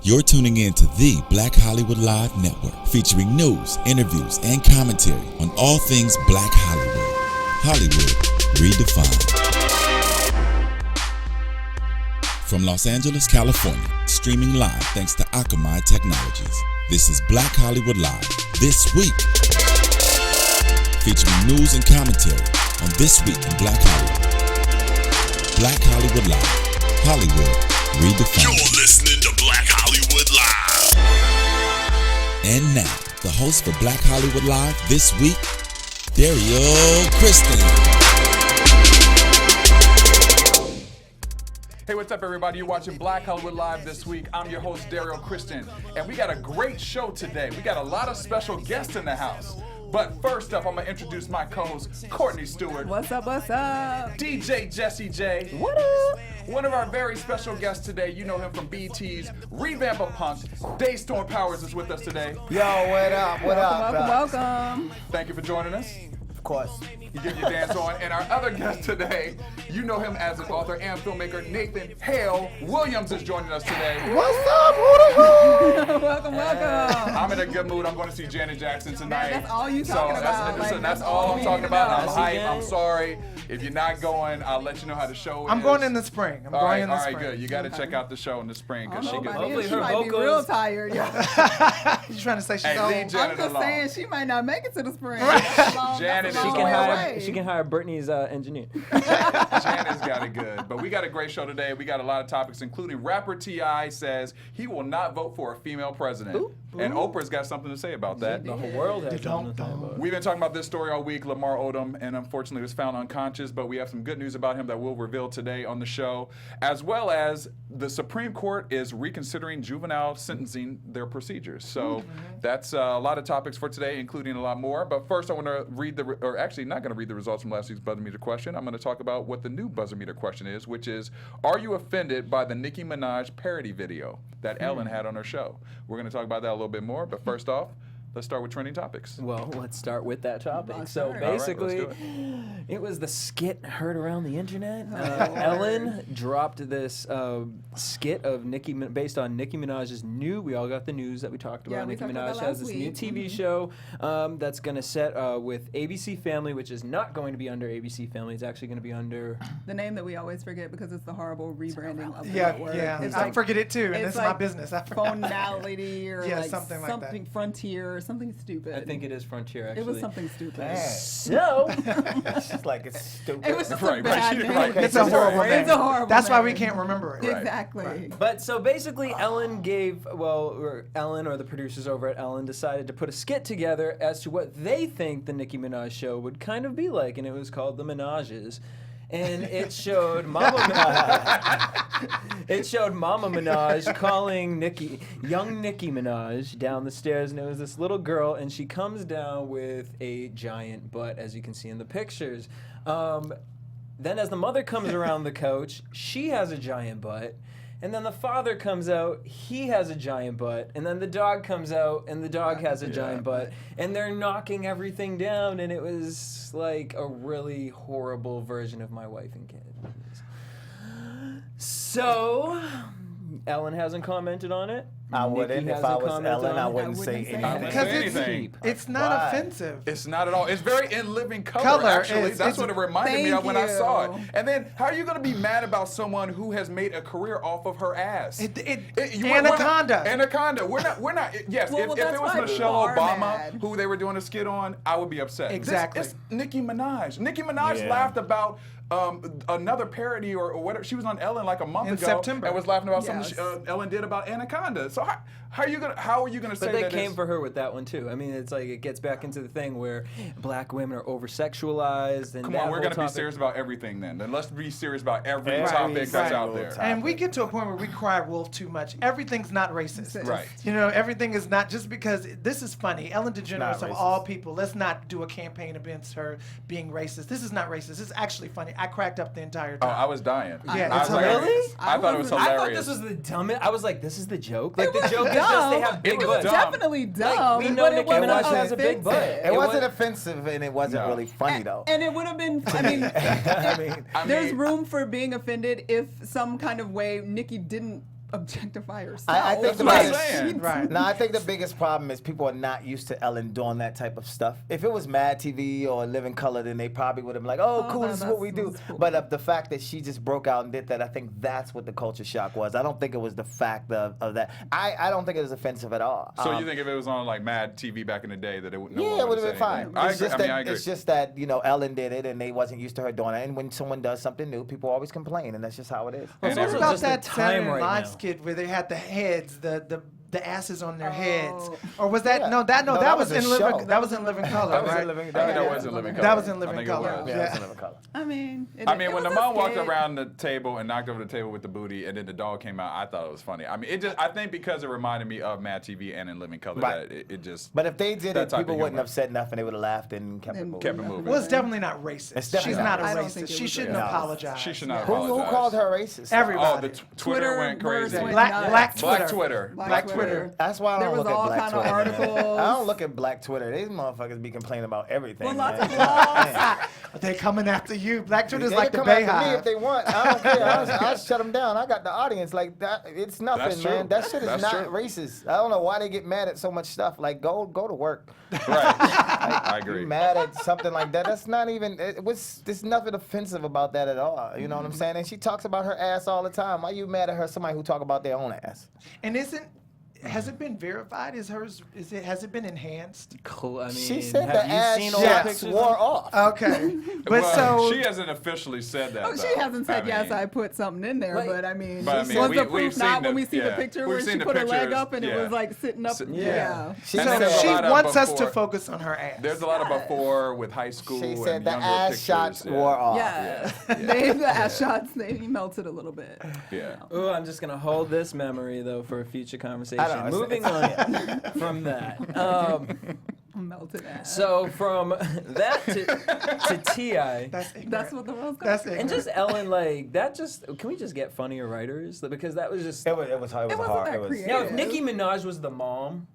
You're tuning in to the Black Hollywood Live Network, featuring news, interviews, and commentary on all things Black Hollywood. Hollywood redefined. From Los Angeles, California, streaming live thanks to Akamai Technologies. This is Black Hollywood Live This Week, featuring news and commentary on This Week in Black Hollywood. Black Hollywood Live. Hollywood redefined. You're listening to Black Hollywood Live. And now, the host for Black Hollywood Live This Week, Derrial Christon. Hey, what's up, everybody? You're watching Black Hollywood Live This Week. I'm your host, Derrial Christon, and we got a great show today. We got a lot of special guests in the house. But first up, I'm going to introduce my co-host, Courtney Stewart. What's up, what's up? DJ Jesse J. What up? One of our very special guests today, you know him from BET's Revamp of Punk. DeStorm Powers is with us today. Yo, what up? What up? Welcome. Thank you for joining us. Of course. You get your dance on. And our other guest today, you know him as an author and filmmaker, Nathan Hale Williams is joining us today. What's up? Woo-hoo-hoo. Welcome. I'm in a good mood. I'm going to see Janet Jackson tonight. That's all you talking about. That's all I'm talking about. I'm hype. Janet. I'm sorry. If you're not going, I'll let you know how the show is. I'm going in the spring. All right, good. You got to check out the show in the spring because she gets Hopefully she might be real tired. You trying to say she's Hey, old? leave Janet I'm just alone. saying she might not make it to the spring. Janet, She can hire Brittany's engineer. Janet's got it good. But we got a great show today. We got a lot of topics, including rapper T.I. says he will not vote for a female president. And Oprah's got something to say about that. The whole world has something to say about it. We've been talking about this story all week, Lamar Odom, and unfortunately was found unconscious, but we have some good news about him that we'll reveal today on the show, as well as the Supreme Court is reconsidering juvenile sentencing their procedures. So that's a lot of topics for today, including a lot more. But first I want to read not going to read the results from last week's buzzer meter question. I'm going to talk about what the new buzzer meter question is, which is, are you offended by the Nicki Minaj parody video that Ellen had on her show? We're going to talk about that a little bit more, but first off, let's start with trending topics. Well, let's start with that topic. So All right, basically, let's do it was the skit heard around the internet. Ellen dropped this skit of based on Nicki Minaj's new. We all got the news that we talked about. Yeah, we Nicki talked about Minaj that has last this new week. TV show that's going to set with ABC Family, which is not going to be under ABC Family. It's actually going to be under The name that we always forget because it's the horrible rebranding of the Yeah, network. yeah. It's I like, forget it too, and it's it's like my business. I forgot. Phonality or Yeah, like something like that. Frontier or something stupid. I think it is Frontier, actually. It was something stupid. Man. So, It's just like it's stupid. It was just a Right, bad name. right. It's a horrible name. It's a horrible That's why we name. can't remember it. Exactly. but so basically, Ellen or the producers over at Ellen decided to put a skit together as to what they think the Nicki Minaj show would kind of be like, and it was called The Minages. And it showed Mama Minaj calling young Nicki Minaj down the stairs, and it was this little girl, and she comes down with a giant butt, as you can see in the pictures. Then as the mother comes around the couch, she has a giant butt. And then the father comes out, he has a giant butt. And then the dog comes out, and the dog has a giant butt. And they're knocking everything down, and it was like a really horrible version of My Wife and Kids. So, Ellen hasn't commented on it. I wouldn't. Nikki If I hasn't was commented Ellen, on I it. wouldn't say wouldn't say anything. Because anything. it's not Why? offensive. It's not at all. It's very in living color, Color actually. is- That's it's- what it reminded me Thank of when I saw it. you. And then, how are you going to be mad about someone who has made a career off of her ass? Anaconda. Anaconda. We're not. Yes, Well, if that's it was why Michelle people are Obama mad. who they were doing a skit on, I would be upset. Exactly. It's Nicki Minaj. Nicki Minaj Yeah. laughed about another parody or whatever. She was on Ellen like a month In ago September. and was laughing about Yes. something Ellen did about Anaconda. So how are you gonna say But they that came it's- for her with that one too. I mean, it's like it gets back into the thing where black women are over-sexualized. And Come that on, we're whole going to be topic- serious about everything then. Then let's be serious about every Every topic that's single out there. topic. And we get to a point where we cry wolf too much. Everything's not racist. Right. You know, everything is not just because this is funny. Ellen DeGeneres Not of racist. all people, let's not do a campaign against her being racist. This is not racist. This is actually funny. I cracked up the entire Oh, time. I was dying. Yeah, I it's was hilarious. Really? I thought it was I hilarious. I thought this was the dumbest. I was like, this is the joke. Like It the was joke is dumb. just they have big was butts. dumb. Definitely dumb. we know but it Nicki wasn't Minaj has a big butt. offensive. It wasn't was- offensive, and it wasn't No. really funny though. And it would have been, I mean, I mean, I there's mean, room for being offended if some kind of way Nicki didn't objectify herself. I think the what I'm biggest, saying. Right. No, I think the biggest problem is people are not used to Ellen doing that type of stuff. If it was Mad TV or Living Color, then they probably would have been like, "Oh, cool, no, this is what we that's do." cool. But the fact that she just broke out and did that, I think that's what the culture shock was. I don't think it was the fact of that. I don't think it was offensive at all. So you think if it was on like Mad TV back in the day that it would? No Yeah, one it would would've have been said fine. anything? I It's agree. just I mean, that I agree. it's just that Ellen did it and they wasn't used to her doing it. And when someone does something new, people always complain, and that's just how it is. And So what every- about just the that time Saturday Night right Live now. skit where they had the heads, the asses on their heads, Oh. or was that Yeah. no? That that was was in a Living. show. That was in Living Color, That was right? in Living. I think that was in Living Color. That was in Living I think Color. It was. Yeah, Yeah. that's another color. I mean, I mean, when the was a mom walked skit. around the table and knocked over the table with the booty, and then the dog came out, I thought it was funny. I mean, I think because it reminded me of Mad TV and in Living Color, Right. that it just But if they did that it, type people of wouldn't humor. have said nothing. They would have laughed and kept it And moving. kept it moving. Well, it's definitely not racist. It's definitely She's not. not a I don't think racist. it She was shouldn't racist. apologize. She should not Who apologize. called her racist? Everybody. Oh, the Twitter went words crazy. went Black nuts. Twitter. Black Twitter. Black Twitter. That's why I There don't was look all at Black kind of Twitter. man. articles. I don't look at Black Twitter. These motherfuckers be complaining about everything. Well, lots man. of blogs. Man. They coming after you. Black Twitter's They like the come after me if Bayhive. they want. I don't care. I'll shut them down. I got the audience. Like that. It's nothing, That's true. man. That shit is That's not true. racist. I don't know why they get mad at so much stuff. Like go to work. Right. I You agree. mad at something like that? That's not even. There's nothing offensive about that at all. You know what I'm saying? And she talks about her ass all the time. Why you mad at her? Somebody who talk about their own ass. And has it been verified? Has it been enhanced? I mean, She said have the you ass seen all the shots pictures? wore off. Okay, but Well, so she hasn't officially said that. Oh, she though. hasn't said, I yes, mean, I put something in there, Like- but I mean, But I mean, was we- the we've proof seen not the- when we see the yeah. picture We've where seen she the put her leg pictures, up and it yeah. was like sitting up? Yeah. She And then there's said a she lot of wants us to before- focus on her ass. There's a lot of before with high school She and said the younger ass pictures. shots yeah. wore off. Yeah, Yeah. the ass shots, they melted a little bit. Yeah. Ooh, I'm just gonna hold this memory though for a future conversation. I don't know, Moving on from that. Melted ass. So from that to Ti, That's ignorant. That's what the world's going That's to ignorant. and just Ellen, like that. Just can we just get funnier writers? Because that was just. It was wasn't hard. that It was. creative. You know, if Nicki Minaj was the mom,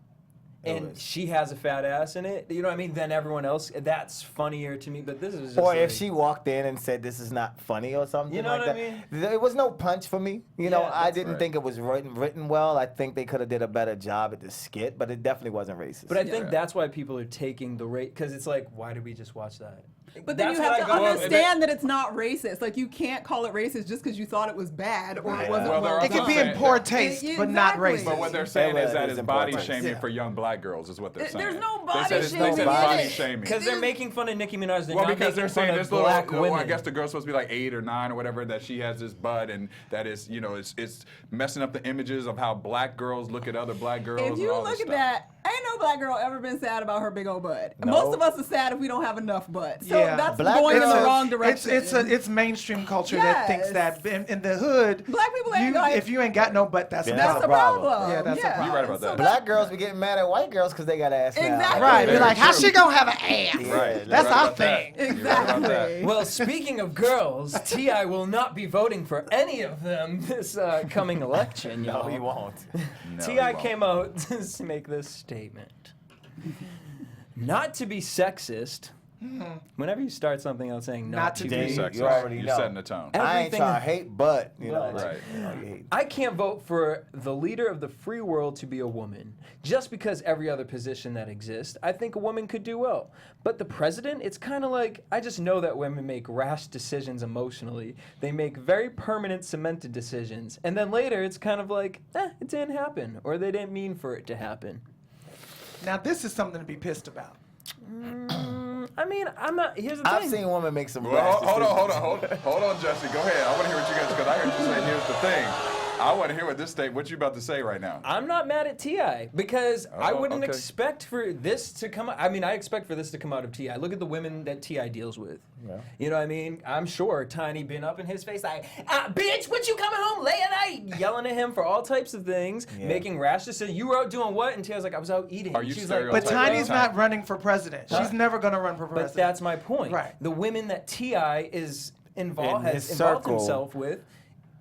and was. she has a fat ass in it, you know what I mean? Then everyone else, that's funnier to me. But this is just Or like, if she walked in and said this is not funny or something You know like what I that. mean? It was no punch for me. You know, Yeah, I that's didn't right. think it was written well. I think they could have did a better job at the skit, but it definitely wasn't racist. But I think Yeah. that's why people are taking the rate, because it's like, why did we just watch that? But then That's you what have I to go- understand that it's not racist. Like, you can't call it racist just because you thought it was bad or it wasn't Well, there well are It could some be saying- in poor taste, Yeah, but not exactly. racist. But what they're saying Yeah, is that it's it's body important. shaming Yeah. for young black girls, is what they're saying. There's no They body said it's shaming body in it. shaming. Because they're making fun of Nicki Minaj. They're Well, not because they're making fun saying of this little, black well, women. I guess the girl's supposed to be like 8 or 9 or whatever, that she has this butt and that is, you know, it's messing up the images of how black girls look at other black girls. If and you all look this at stuff. that, ain't no black girl ever been sad about her big old butt. No. Most of us are sad if we don't have enough butt. So Yeah. that's Black going in the girls- wrong direction. It's mainstream culture that thinks Yes. that in the hood, Black people ain't got- if you ain't got no butt, that's a Yeah, That's problem. the a problem. problem. Yeah, that's a problem. You're right about So that. Black girls be getting mad at white girls because they got ass now. Exactly. Right, be Very like, how true. she gonna have an ass? Right. That's You're right our about that. thing. You're right about that. Exactly. Well, speaking of girls, Ti will not be voting for any of them this coming election. No, y'all. he won't. No, Ti he won't. came out to make this statement. Not to be sexist. Whenever you start something else saying not, Not to to be be You Sexist. already You're know. setting the tone. And- I ain't Everything- trying to hate, but you know, But- Right. you know, you hate. I can't vote for the leader of the free world to be a woman just because every other position that exists, I think a woman could do well. But the president, it's kind of like, I just know that women make rash decisions emotionally. They make very permanent, cemented decisions. And then later, it's kind of like, it didn't happen, or they didn't mean for it to happen. Now this is something to be pissed about. I mean, I'm not, here's the I've thing. seen women make some Well, rash hold on, decisions. hold on, Jesse. Go ahead. I want to hear what you guys, because I heard you say, here's the thing. I want to hear what this state, what you about to say right now. I'm not mad at Ti because I Oh, wouldn't okay. expect for this to come. I mean, I expect for this to come out of Ti. Look at the women that Ti deals with. Yeah. You know what I mean? I'm sure Tiny been up in his face like, "Bitch, what you coming home late at night?" Yelling at him for all types of things, Yeah. making rash decisions. You were out doing what? And Ti's like, "I was out eating." Are you She's like, stereotyping? But Like, Tiny's not running for president. She's never gonna run for But president. that's my point. Right. The women that Ti is involved In has his involved circle. himself with.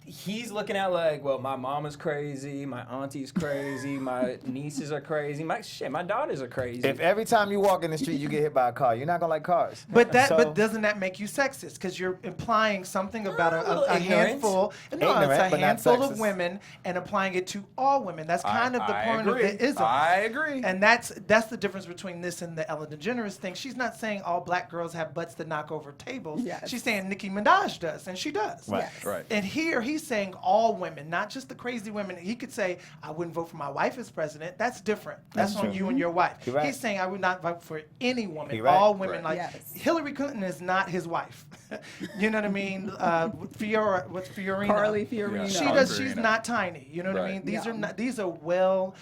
he's looking at like, well, my mom is crazy, my auntie's crazy, my nieces are crazy, my daughters are crazy. If every time you walk in the street you get hit by a car, you're not gonna like cars. But So- but doesn't that make you sexist? Because you're implying something about a ignorant. handful. No, Ignorant, it's a but not handful of sexist. women and applying it to all women. That's kind of the point of the ism. I agree. And that's the difference between this and the Ellen DeGeneres thing. She's not saying all black girls have butts that knock over tables. Yes. She's saying Nicki Minaj does, and she does. Right. Yes. Right. And here he's saying all women, not just the crazy women. He could say, I wouldn't vote for my wife as president. That's different. That's on true. you and your wife. You're right. He's saying I would not vote for any woman. You're right. All women. Right. Like Yes. Hillary Clinton is not his wife. You know what I mean? Fiorina? Carly Fiorina. She Yeah. does. Carly She's Fiorina. not tiny. You know what I Right. mean? These Yeah. are not. These are well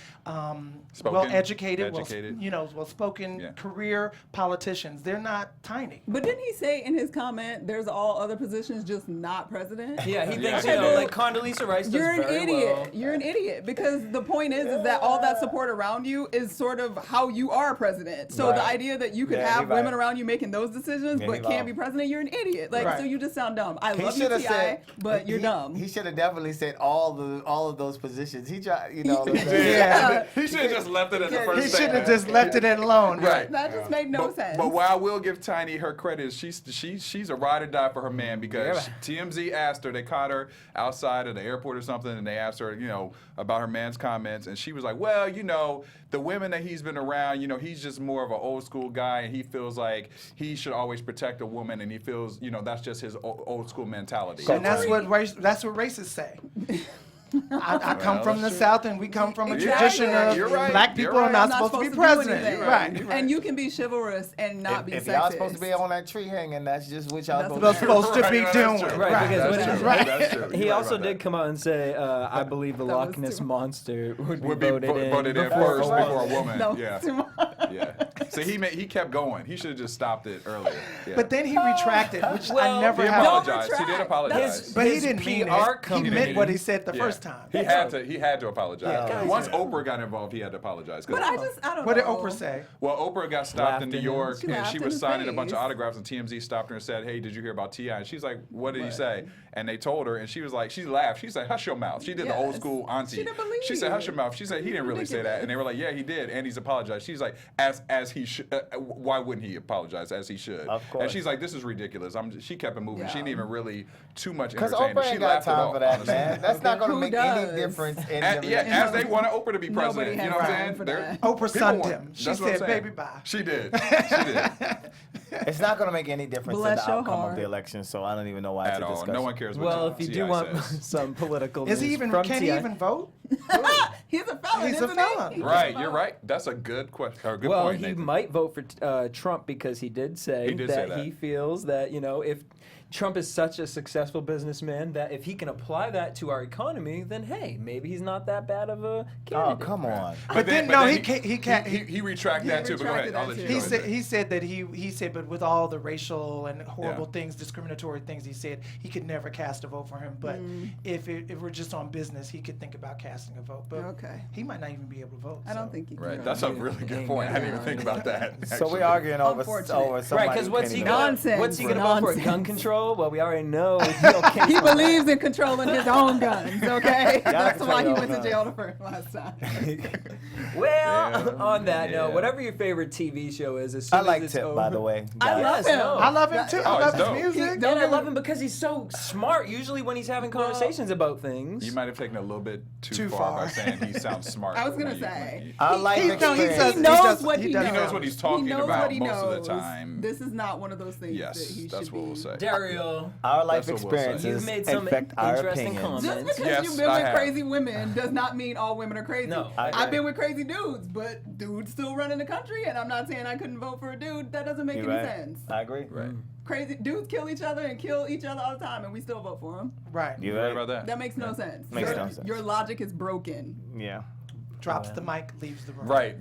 educated, well spoken career politicians. They're not tiny. But didn't he say in his comment, there's all other positions, just not president? Yeah, he thinks, Yeah. like Condoleezza Rice does You're an very idiot. well. You're an idiot because the point is that all that support around you is sort of how you are president. So Right. the idea that you could Yeah, have he right. women around you making those decisions Yeah, but he can't wrong. be president, you're an idiot. Like Right. so you just sound dumb. I He love you, should have T.I., said, but you're dumb. He should have definitely said all of those positions. He tried, Yeah. He should have just left it at the first He should have statement. just left it alone. Right. That just made no sense. But what I will give Tiny her credit is she's a ride or die for her man because TMZ asked her, they caught her outside of the airport or something, and they asked her, about her man's comments, and she was like, well, the women that he's been around, he's just more of an old school guy, and he feels like he should always protect a woman, and he feels, that's just his old school mentality. And that's what racists say. I come from the South, and we come from a Yeah, tradition of you're right, black you're people are right. not I'm supposed to be do president. anything. Right. And you can be chivalrous and not be If sexist. y'all supposed to be on that tree hanging, that's just what y'all That's They're supposed to do. supposed to be Right, doing. that's true. Right, because That's when- true. Right. That's true. He You're also right about did come out and say, I believe the That was Loch Ness too- Monster would would be be voted in before first a woman. before a woman. That was Yeah. too much. Yeah. So he kept going. He should have just stopped it earlier. Yeah. But then he retracted, which Well, I never he have. apologized. He did retract. apologize. But he His didn't mean PR it. He company- meant what he said the Yeah. first time. He had to apologize. Yeah. Once Oprah got involved, he had to apologize. 'Cause- But I don't know. What did Oprah say? well, Oprah got stopped Laughed in New in York, his- and Laughed she in was his signing a bunch of face. autographs, and TMZ stopped her and said, "Hey, did you hear about T.I.?" And she's like, "What did he say?" And they told her, and she was like, she laughed. She said, "Hush your mouth." She did the old Yes. school auntie. She didn't believe She said, "Hush your it. mouth." She said, "He didn't really say that," and they were like, "Yeah, he did, and he's apologized." She's like, "As he should. Why wouldn't he apologize? As he should." Of course. And she's like, "This is ridiculous." She kept it moving. Yeah. She didn't even really too much Because entertain it. Oprah She ain't got laughed it time off, for that, honestly. man. That's not going to Who make does? any difference in As, the yeah, election. as they wanted Oprah to be Nobody president, had you know what I'm time saying? for They're- that. Oprah people sunned want- him. She that's what I'm said, saying. "Baby, bye." She did. She did. It's not going to make any difference Bless in the your outcome of heart. the election, so I don't even know why it's At a all. discussion. No one cares what Well, if you T.I. do want says. some political Is he news even? from Can he T.I. even vote? He's a felon, He's a isn't felon. he? Right, you're right. That's a good question. Or a good Well, point, he Nathan. might vote for Trump because he did say He did say that. he feels that, if Trump is such a successful businessman that if he can apply that to our economy, then hey, maybe he's not that bad of a Oh, candidate. come on. But then he retracted that too. But go ahead. retracted I'll that let you too. go ahead. He said that he said, but with all the racial and horrible Yeah. things, discriminatory things, he said he could never cast a vote for him. But if we're just on business, he could think about casting a vote. But Okay. he might not even be able to vote. I don't think he can. Right, that's a really good point. I didn't even think about that. So we're actually. arguing over Unfortunate. somebody Right, because who what's can't he even gonna vote. Nonsense. what's he gonna vote for? Nonsense. Gun control? Well, we already know he'll He believes in controlling his own guns, okay? That's control why he your went to own jail the first last time. Well, Yeah. on that note, Yeah. whatever your favorite TV show is, as soon I like as it's Tip, over, by the way. I love Yes, him. no. I love him too. Oh, I love he's dope. his music. And I love him because he's so smart. Usually when he's having conversations about things. You might have taken it a little bit too Too far by far. saying he sounds smart. I was gonna when you- say. when you- I like He- no, he experience. does- He knows does- what he he does. knows. He knows what he's talking He knows about what he most of the knows. time. This is not one of those things that Yes, he that's should what we'll be. say. Derrial, Our life That's what we'll say. experiences You've made some affect our interesting opinions. comments. Just because Yes, you've been I with have. crazy women does not mean all women are crazy. No, I I've agree. been with crazy dudes, but dudes still running the country, and I'm not saying I couldn't vote for a dude. That doesn't make You're any right. sense. I agree. Right. Crazy dudes kill each other and kill each other all the time, and we still vote for them. Right. You're You right right about that? That makes no sense. Makes your, no sense. Your logic is broken. Yeah. drops the mic, leaves the room. Right.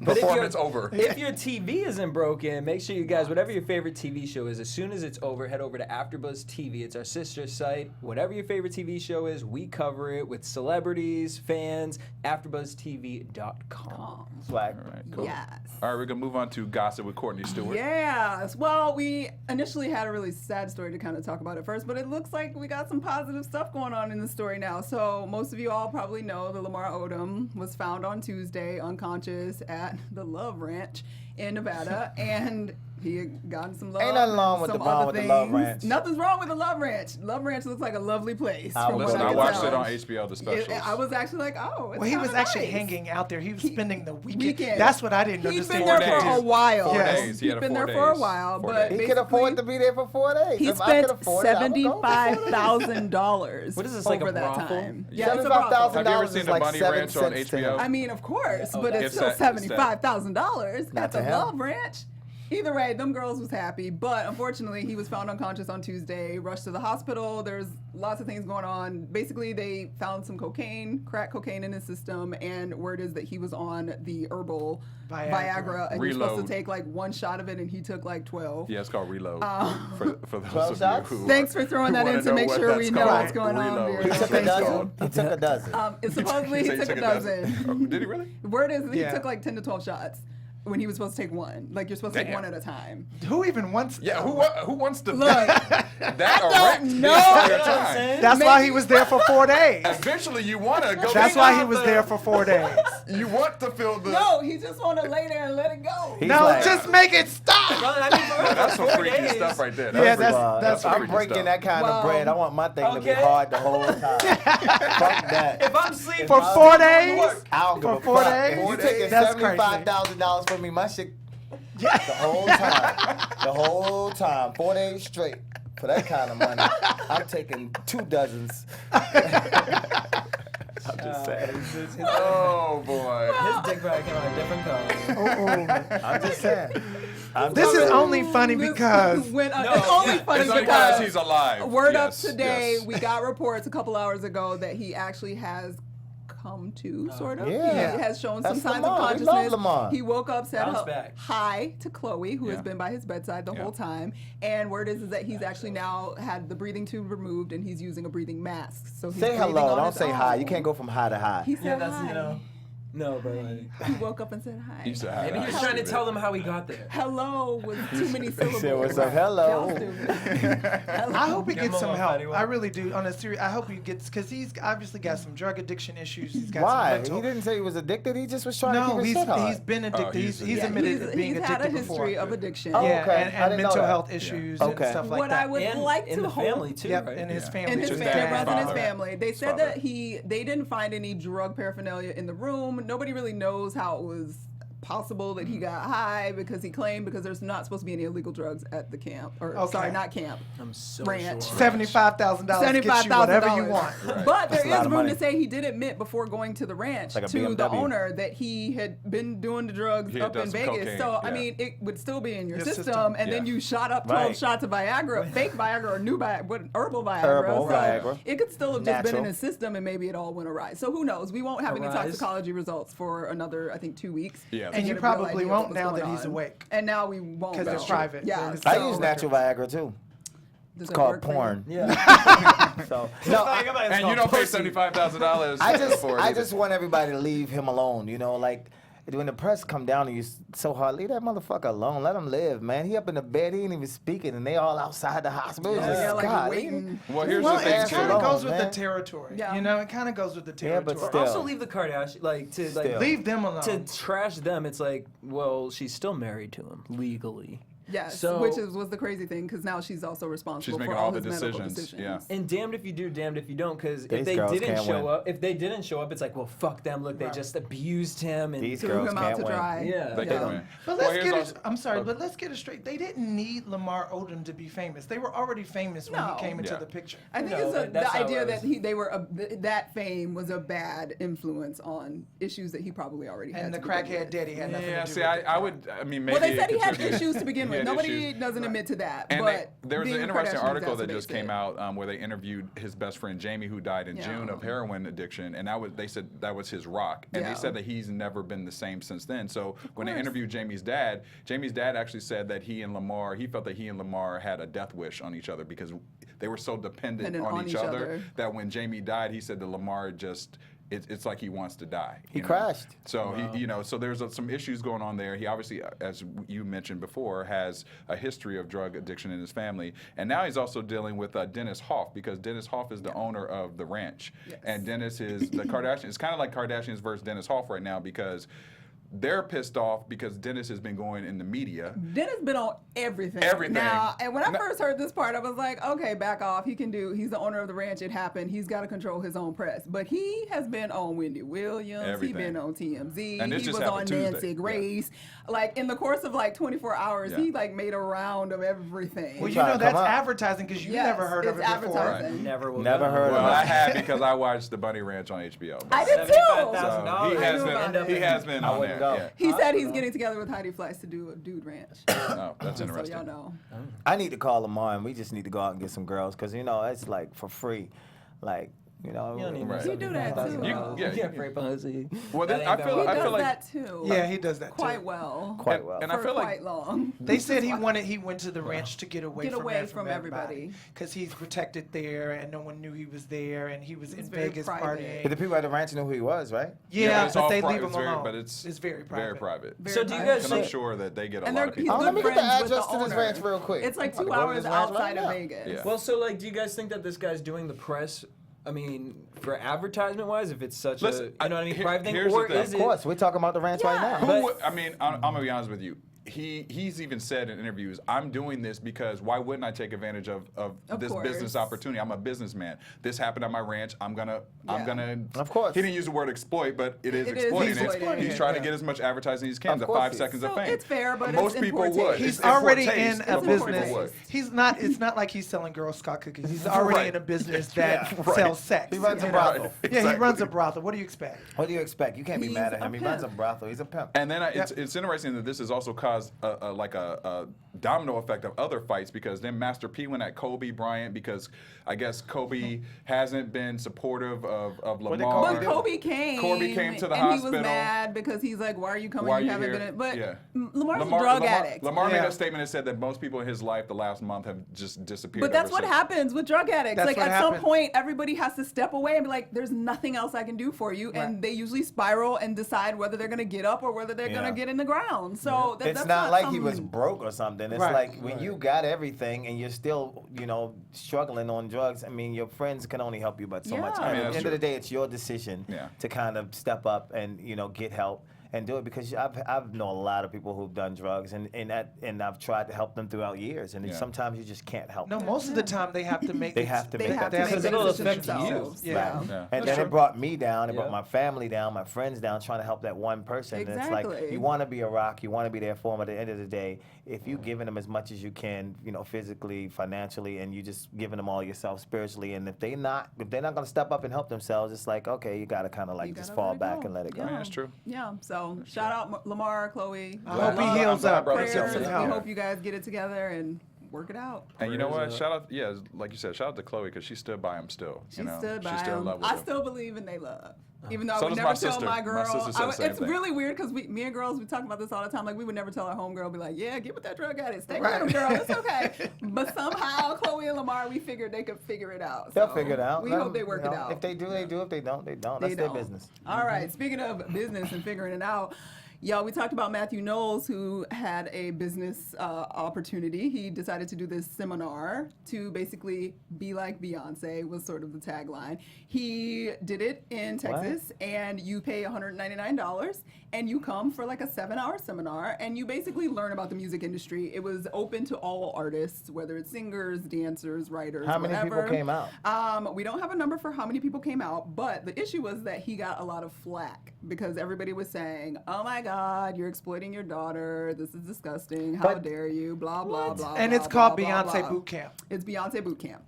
Performance over. If your TV isn't broken, make sure you guys, whatever your favorite TV show is, as soon as it's over, head over to AfterBuzz TV. It's our sister site. Whatever your favorite TV show is, we cover it with celebrities, fans. AfterBuzzTV.com. Swag. All right, cool. Yes. All right, we're gonna move on to gossip with Courtney Stewart. Yes. Well, we initially had a really sad story to kind of talk about at first, but it looks like we got some positive stuff going on in the story now. So most of you all probably know that Lamar Odom was found on Tuesday unconscious at the Love Ranch in Nevada, and he had gotten some love. Ain't nothing wrong with the Love Ranch. Nothing's wrong with the Love Ranch. Love Ranch looks like a lovely place. Listen, I watched it on HBO, the specials. I was actually like, oh, it's Well, he was actually nice. hanging out there. He was spending the weekend. That's what I didn't He's understand. been there for a while. 4 Yes. days. He's been there for a while, but He could afford to be there for 4 days. he If I spent could afford it, I would go. $75,000. What is this, like a over that brothel? time? Yeah, it's a brothel. Have you ever $75,000 seen is the like Bunny 7 Ranch on cents to HBO? him. I mean, of course, but it's It's still that- $75,000 Not at to the him. Love Ranch. Either way, them girls was happy, but unfortunately, he was found unconscious on Tuesday, rushed to the hospital. There's lots of things going on. Basically, they found some crack cocaine in his system, and word is that he was on the herbal Viagra, and you're supposed Reload. to take like one shot of it, and he took like 12. Yeah, it's called Reload. For those 12 of shots? you who Thanks for throwing that wanna in to know make what sure we that's know called. what's going on Reload. there. He took a dozen. He took a dozen. It's supposedly he So took a dozen. Oh, did he really? Word is that he Yeah. took like 10 to 12 shots when he was supposed to take one. Like you're supposed to take Damn. one at a time. Who even wants? Yeah, who wants to Look, that erect know. the entire time? That's why he was there for 4 days. Eventually, you want to go. That's why he was there for 4 days. You want to feel the. no, he just want to lay there and let it go. He's No, like, just make it stop. That's some freaky stuff right there. Yeah, that's I'm freaky breaking stuff. that kind of bread. I want my thing to be Okay. hard the whole time. Fuck that. If I'm sleeping For 4 days? I don't give For a 4 fuck. days? If you taking That's crazy. $75,000 from me, my shit. The whole time. The whole time. 4 days straight. For that kind of money, I'm taking 2 dozens. I'm just saying. Oh boy. His dick probably came out a different color. I'm just saying. This is only funny This because went up. It's only funny It's only because because he's alive. word Yes, up today, yes. we got reports a couple hours ago that he actually has come to, sort of. Yeah. He has shown That's some signs Lamar. of We consciousness. love Lamar. He woke up, said Bounce back. hi to Chloe, who has Yeah. been by his bedside the Yeah. whole time. And word is that he's actually now had the breathing tube removed and he's using a breathing mask. So he's Say breathing hello. on Don't his say hi. You own. can't go from high to high. He said Yeah, that's, hi. you know. No, but like. He woke up and said hi. He said, Maybe he was trying to tell them how he got there. Hello with too many syllables. said, "What's up? Hello." I hope he Give him gets a some little help. fatty one. I really do. On a serious, I hope he gets because he's obviously got some drug addiction issues. He's got Why? some mental. He didn't say he was addicted. He just was trying to No, keep his he's shit hard. he's been addicted. he's- he's Yeah, admitted to being he's had a addicted history before. of addiction. Oh, Yeah, okay. I and didn't know mental that. health issues Okay. and stuff like What that. I would And like in to the hope. family too, Yep, right? in his Yeah. family. In his His too. dad, family, runs in his father. family. They His said father. that they didn't find any drug paraphernalia in the room. Nobody really knows how it was possible that he got high because he claimed because there's not supposed to be any illegal drugs at the camp or Okay. sorry, not camp. I'm so Ranch. sure. $75,000 gets you whatever you $75,000. want. Right. But That's a there lot is of room money. to say he did admit before going to the ranch Like a to the BMW. owner that he had been doing the drugs He had up done in some Vegas. cocaine, So I yeah. mean, it would still be in your Your system, system. and then Yeah. you shot up 12 Right. shots of Viagra, fake Viagra or new Viagra, what herbal Viagra. Herbal so Viagra. It could still have just been in Natural. his system, and maybe it all went awry. So who knows? We won't have any Arise. toxicology results for another, I think, 2 weeks. Yeah. to And get you a real probably idea of won't what's now going that he's on. awake. And now we won't. 'Cause they're know. private. Yeah. There's- I so- use natural Viagra too. Does It's it called work for you? porn. Yeah. So no, And you don't pay $75,000 I just for it. I either. just want everybody to leave him alone. You know, like when the press come down on you so hard, leave that motherfucker alone. Let him live, man. He up in the bed, he ain't even speaking, and they all outside the hospital. It's Yeah, just, like God, waiting. Well, here's Well, the thing it too. kind of goes with man. the territory. Yeah. You know, it kind of goes with the Yeah, territory. but still. Also, leave the Kardashians Still. Leave them alone. to trash them. It's like, well, she's still married to him legally. Yes, So- which was the crazy thing because now she's also responsible She's for making all all the his medical decisions, yeah. And damned if you do, damned if you don't. Because if These they girls didn't can't show win. up, it's like, well, fuck them. Look, they Right. just abused him. And These Threw girls him out can't to win. dry. Yeah. They Yeah. can't win. But Well, let's here's get it. also- I'm sorry, but let's get it straight. They didn't need Lamar Odom to be famous. They were already famous when No. he came into Yeah. the picture. I think No, it's but that's the how idea it that was. they were that fame was a bad influence on issues that he probably already had. And the to begin crackhead with. daddy had nothing Yeah, to do see, with it. I would, I mean, maybe. Well, they said it he had contributed. issues to begin with. had Nobody issues. doesn't admit to that. And But there was an being interesting Kardashians article that just exacerbates came it. out where they interviewed his best friend Jamie, who died in June of heroin addiction, and they said that was his rock, and they said that he's never been the same since then. So when they interviewed Jamie's dad actually said that he felt that he and Lamar had a death wish on each other because they were so dependent on each other that when Jamie died, he said that Lamar just. It's like he wants to die. He crashed. So so there's some issues going on there. He obviously, as you mentioned before, has a history of drug addiction in his family, and now he's also dealing with Dennis Hoff because Dennis Hoff is the owner of the ranch, and Dennis is the Kardashian. It's kind of like Kardashians versus Dennis Hoff right now because. They're pissed off because Dennis has been going in the media. Dennis been on everything. Now, and when I first heard this part, I was like, okay, back off. He's the owner of the ranch. It happened. He's got to control his own press. But he has been on Wendy Williams. He's been on TMZ. And he was on Nancy Grace. Like, in the course of like 24 hours, he like made a round of everything. Well, that's advertising because you never heard of it before. Advertising. Never heard of it. Well, I had because I watched the Bunny Ranch on HBO. I did too. So he has been on there. Yeah. He said he's getting together with Heidi Fleiss to do a dude ranch. Oh, that's interesting. So y'all know. I need to call Lamar, and we just need to go out and get some girls, because, it's like for free. Like, You don't need Right. You do that too. Yeah, free pussy. Well, That I ain't feel gonna He I does feel like that too. Yeah, he does that quite too. well. quite well. And I For feel like quite long. They said he went to the ranch to get away from everybody. because he's protected there and no one knew he was there and he was in very Vegas private. partying. But the people at the ranch knew who he was, right? Yeah, it's but all they private. leave him alone. But it's very private. Very private. So do you guys And I'm think? sure that they get a And lot of he's people. good Let me get the friends with address the to this owner. ranch real quick. It's like I'm 2 about to go to hours this ranch right outside of now. Vegas. Yeah. Well, so do you guys think that this guy's doing the press? I mean, for advertisement-wise, if it's such Listen, a private thing, here's or the thing. is Of course, we're talking about the ranch right now. Who would, I'm gonna be honest with you. He's even said in interviews, I'm doing this because why wouldn't I take advantage of this course. business opportunity? I'm a businessman. This happened on my ranch. I'm gonna. Of course. He didn't use the word exploit, but it is It is exploiting. exploiting He's it, trying to get as much advertising as he can. Of The course 5 he is. seconds of So fame. it's fair, but most it's in people poor would. taste. He's It's in poor already taste, in a but most people business. would. It's not like he's selling Girl Scout cookies. He's already Right. in a business that sells sex. He runs a you know? brothel. Yeah, he Exactly. runs a brothel. What do you expect? What do you expect? You can't be He's mad at a him. He runs a pimp. brothel. He's a pimp. And then it's interesting that this has also caused a domino effect of other fights because then Master P went at Kobe Bryant because I guess Kobe hasn't been supportive of did Lamar. But Kobe came. to the and hospital. he was mad because he's like, "Why are you coming? Why are you you haven't here?" been." But Yeah. Lamar's a drug addict. Lamar made Yeah. a statement that said that most people in his life the last month have just disappeared. But that's ever what since. happens with drug addicts. That's Like what at some happens. point, everybody has to step away and be like, "There's nothing else I can do for you," and they usually spiral and decide whether they're gonna get up or whether they're gonna get in the ground. So It's that's not like he something- was broke or something. It's Right. like when you got everything and you're still, struggling on drugs. I mean, your friends can only help you but so much. Yeah. And I mean, at the that's end of the true. day, it's your decision Yeah. to kind of step up and get help and do it, because I've known a lot of people who've done drugs and I've tried to help them throughout years, and Yeah. sometimes you just can't help No, them. most of the time they have to make They it. have to They make have that to make Because the it'll decision affect you. themselves. Yeah. Yeah. And That's then true. it brought me down, it Yeah. brought my family down, my friends down, trying to help that one person. And it's like, Exactly. you want to be a rock, you want to be there for them. At the end of the day, if you giving them as much as you can, physically, financially, and you just giving them all yourself spiritually, and if they're not going to step up and help themselves, it's like, okay, you got to kind of like You just gotta fall let it back go. and let it go. Yeah, that's true. Yeah. So shout out Lamar, Chloe. I hope he heals I'm up. glad Let's brothers get Prayers. some We help. hope you guys get it together and work it out. And you know what? Prayers up. Shout out, like you said, shout out to Chloe because she stood by him still. She stood by She's still in him. love with I him. still believe in they love. Even though So I would does never my tell sister. my My girl. sister said the same It's thing. really weird because me and girls, we talk about this all the time. Like, we would never tell our homegirl, be like, yeah, get with that drug addict. Stay Right. with him, girl. It's okay. But somehow, Chloe and Lamar, we figured they could figure it out. They'll So figure it out. We Let hope them, they work it out. If they do, they do. If they don't, they don't. They That's their don't. business. All right. Speaking of business and figuring it out, y'all, we talked about Matthew Knowles, who had a business opportunity. He decided to do this seminar to basically be like Beyonce, was sort of the tagline. He did it in Texas, and you pay $199, and you come for like a 7-hour seminar, and you basically learn about the music industry. It was open to all artists, whether it's singers, dancers, writers, How many whatever. people came out? We don't have a number for how many people came out, but the issue was that he got a lot of flack because everybody was saying, oh my God, God, you're exploiting your daughter. This is disgusting. How dare you? Blah, blah, blah. And blah, it's called blah, Beyonce blah. Boot Camp. It's Beyonce Boot Camp.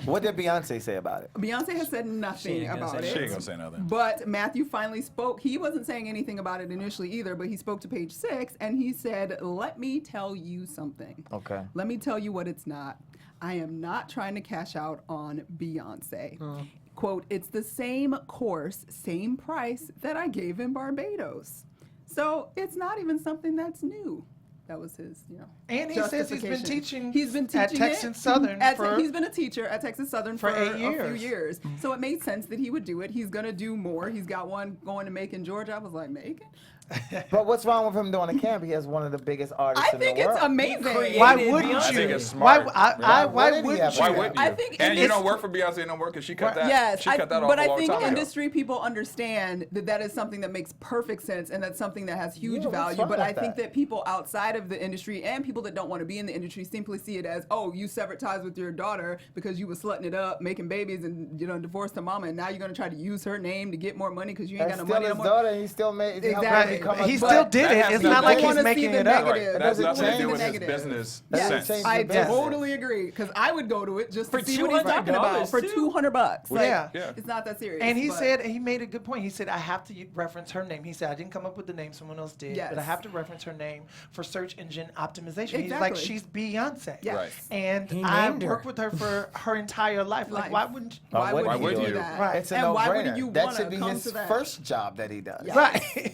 What did Beyonce say about it? Beyonce has said nothing about it. She ain't gonna say nothing. But Matthew finally spoke. He wasn't saying anything about it initially either, but he spoke to Page Six and he said, "Let me tell you something. Okay. Let me tell you what it's not. I am not trying to cash out on Beyonce. Quote, it's the same course, same price that I gave in Barbados. So it's not even something that's new." That was his, And he says he's been teaching at teaching Texas Southern he's been a teacher at Texas Southern for 8 years. a few years. So it made sense that he would do it. He's going to do more. He's got one going to Macon, Georgia. I was like, Macon? But what's wrong with him doing a camp? He has one of the biggest artists I in the think world. it's amazing. Why wouldn't you? I think it's smart. Why wouldn't would he have you? Why wouldn't you? I think and in you this- don't work for Beyonce no more because she cut that. Yes, she cut that off but a I long think time ago. industry people understand that that is something that makes perfect sense and that's something that has huge Yeah, what's value. wrong But I with think that? that people outside of the industry and people that don't want to be in the industry simply see it as, oh, you severed ties with your daughter because you were slutting it up, making babies, and divorced her mama, and now you're gonna try to use her name to get more money because you ain't That's got no still money no his more. daughter, and he still made Exactly. He But still did that it. has It's nothing not to like do he's with making the it up. negative. Right. That has Doesn't nothing to change do the with his negative. business Doesn't sense. change I the business. totally agree because I would go to it just For to see what he's talking about for $200 $200. Like, Yeah. it's not that serious. And he but- said, he made a good point. He said, I have to reference her name. He said, I didn't come up with the name, someone else did, but I Yes. have to reference her name for search engine optimization. He's like, Exactly. she's Beyonce. Yes. Right. And He I named her. worked with her for her entire life. Like, why wouldn't Why would Why you would do you? that? Right. It's a And why no-brainer. wouldn't you That want should to be come his to that? first job that he does. Yeah. Right.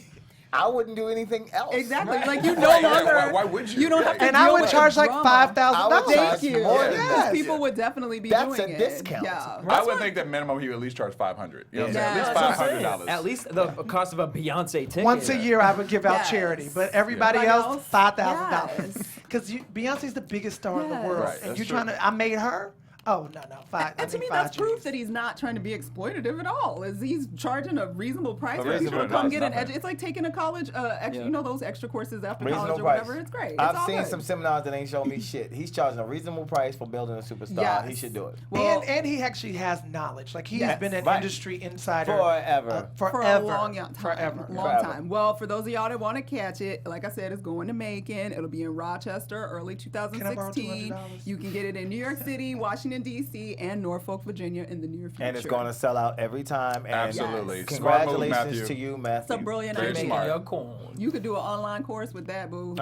I wouldn't do anything else. Exactly. Like you no Right, longer. why would you? You don't have to. And I deal would with charge like drama. I would $5,000. charge Thank you. more than Because that. people would definitely be That's doing a it. discount. Yeah. I would think that minimum he would at least charge $500. You know what I'm saying? Yeah. At least That's what I'm $500. At least the cost of a Beyonce ticket. Once a year, I would give out Yes. charity, but everybody Everybody else, else? $5,000. Yes. Because Beyonce's the biggest star in the Yes. world, Right, and that's you're true. trying to. I made her. Oh no, five. And to me, that's proof that he's not trying to be exploitative at all. Is he's charging a reasonable price for people to come get an edge. It's like taking a college, those extra courses after college or whatever. It's great. It's I've all seen good. some seminars that ain't showing me shit. He's charging a reasonable price for building a superstar. Yes. He should do it. Well, and he actually has knowledge. Like he's Yes. been an Right. industry insider Forever. for a long time. Forever. Long Forever. time. Well, for those of y'all that want to catch it, like I said, it's going to Macon. It'll be in Rochester early Can I borrow 2016. $200? You can get it in New York City, Washington, D.C., and Norfolk, Virginia in the near future. And it's going to sell out every time. And Absolutely. Yes. Smart move, congratulations Matthew. to you, Matthew. It's a brilliant Very idea. smart. Your corn. You could do an online course with that, boo.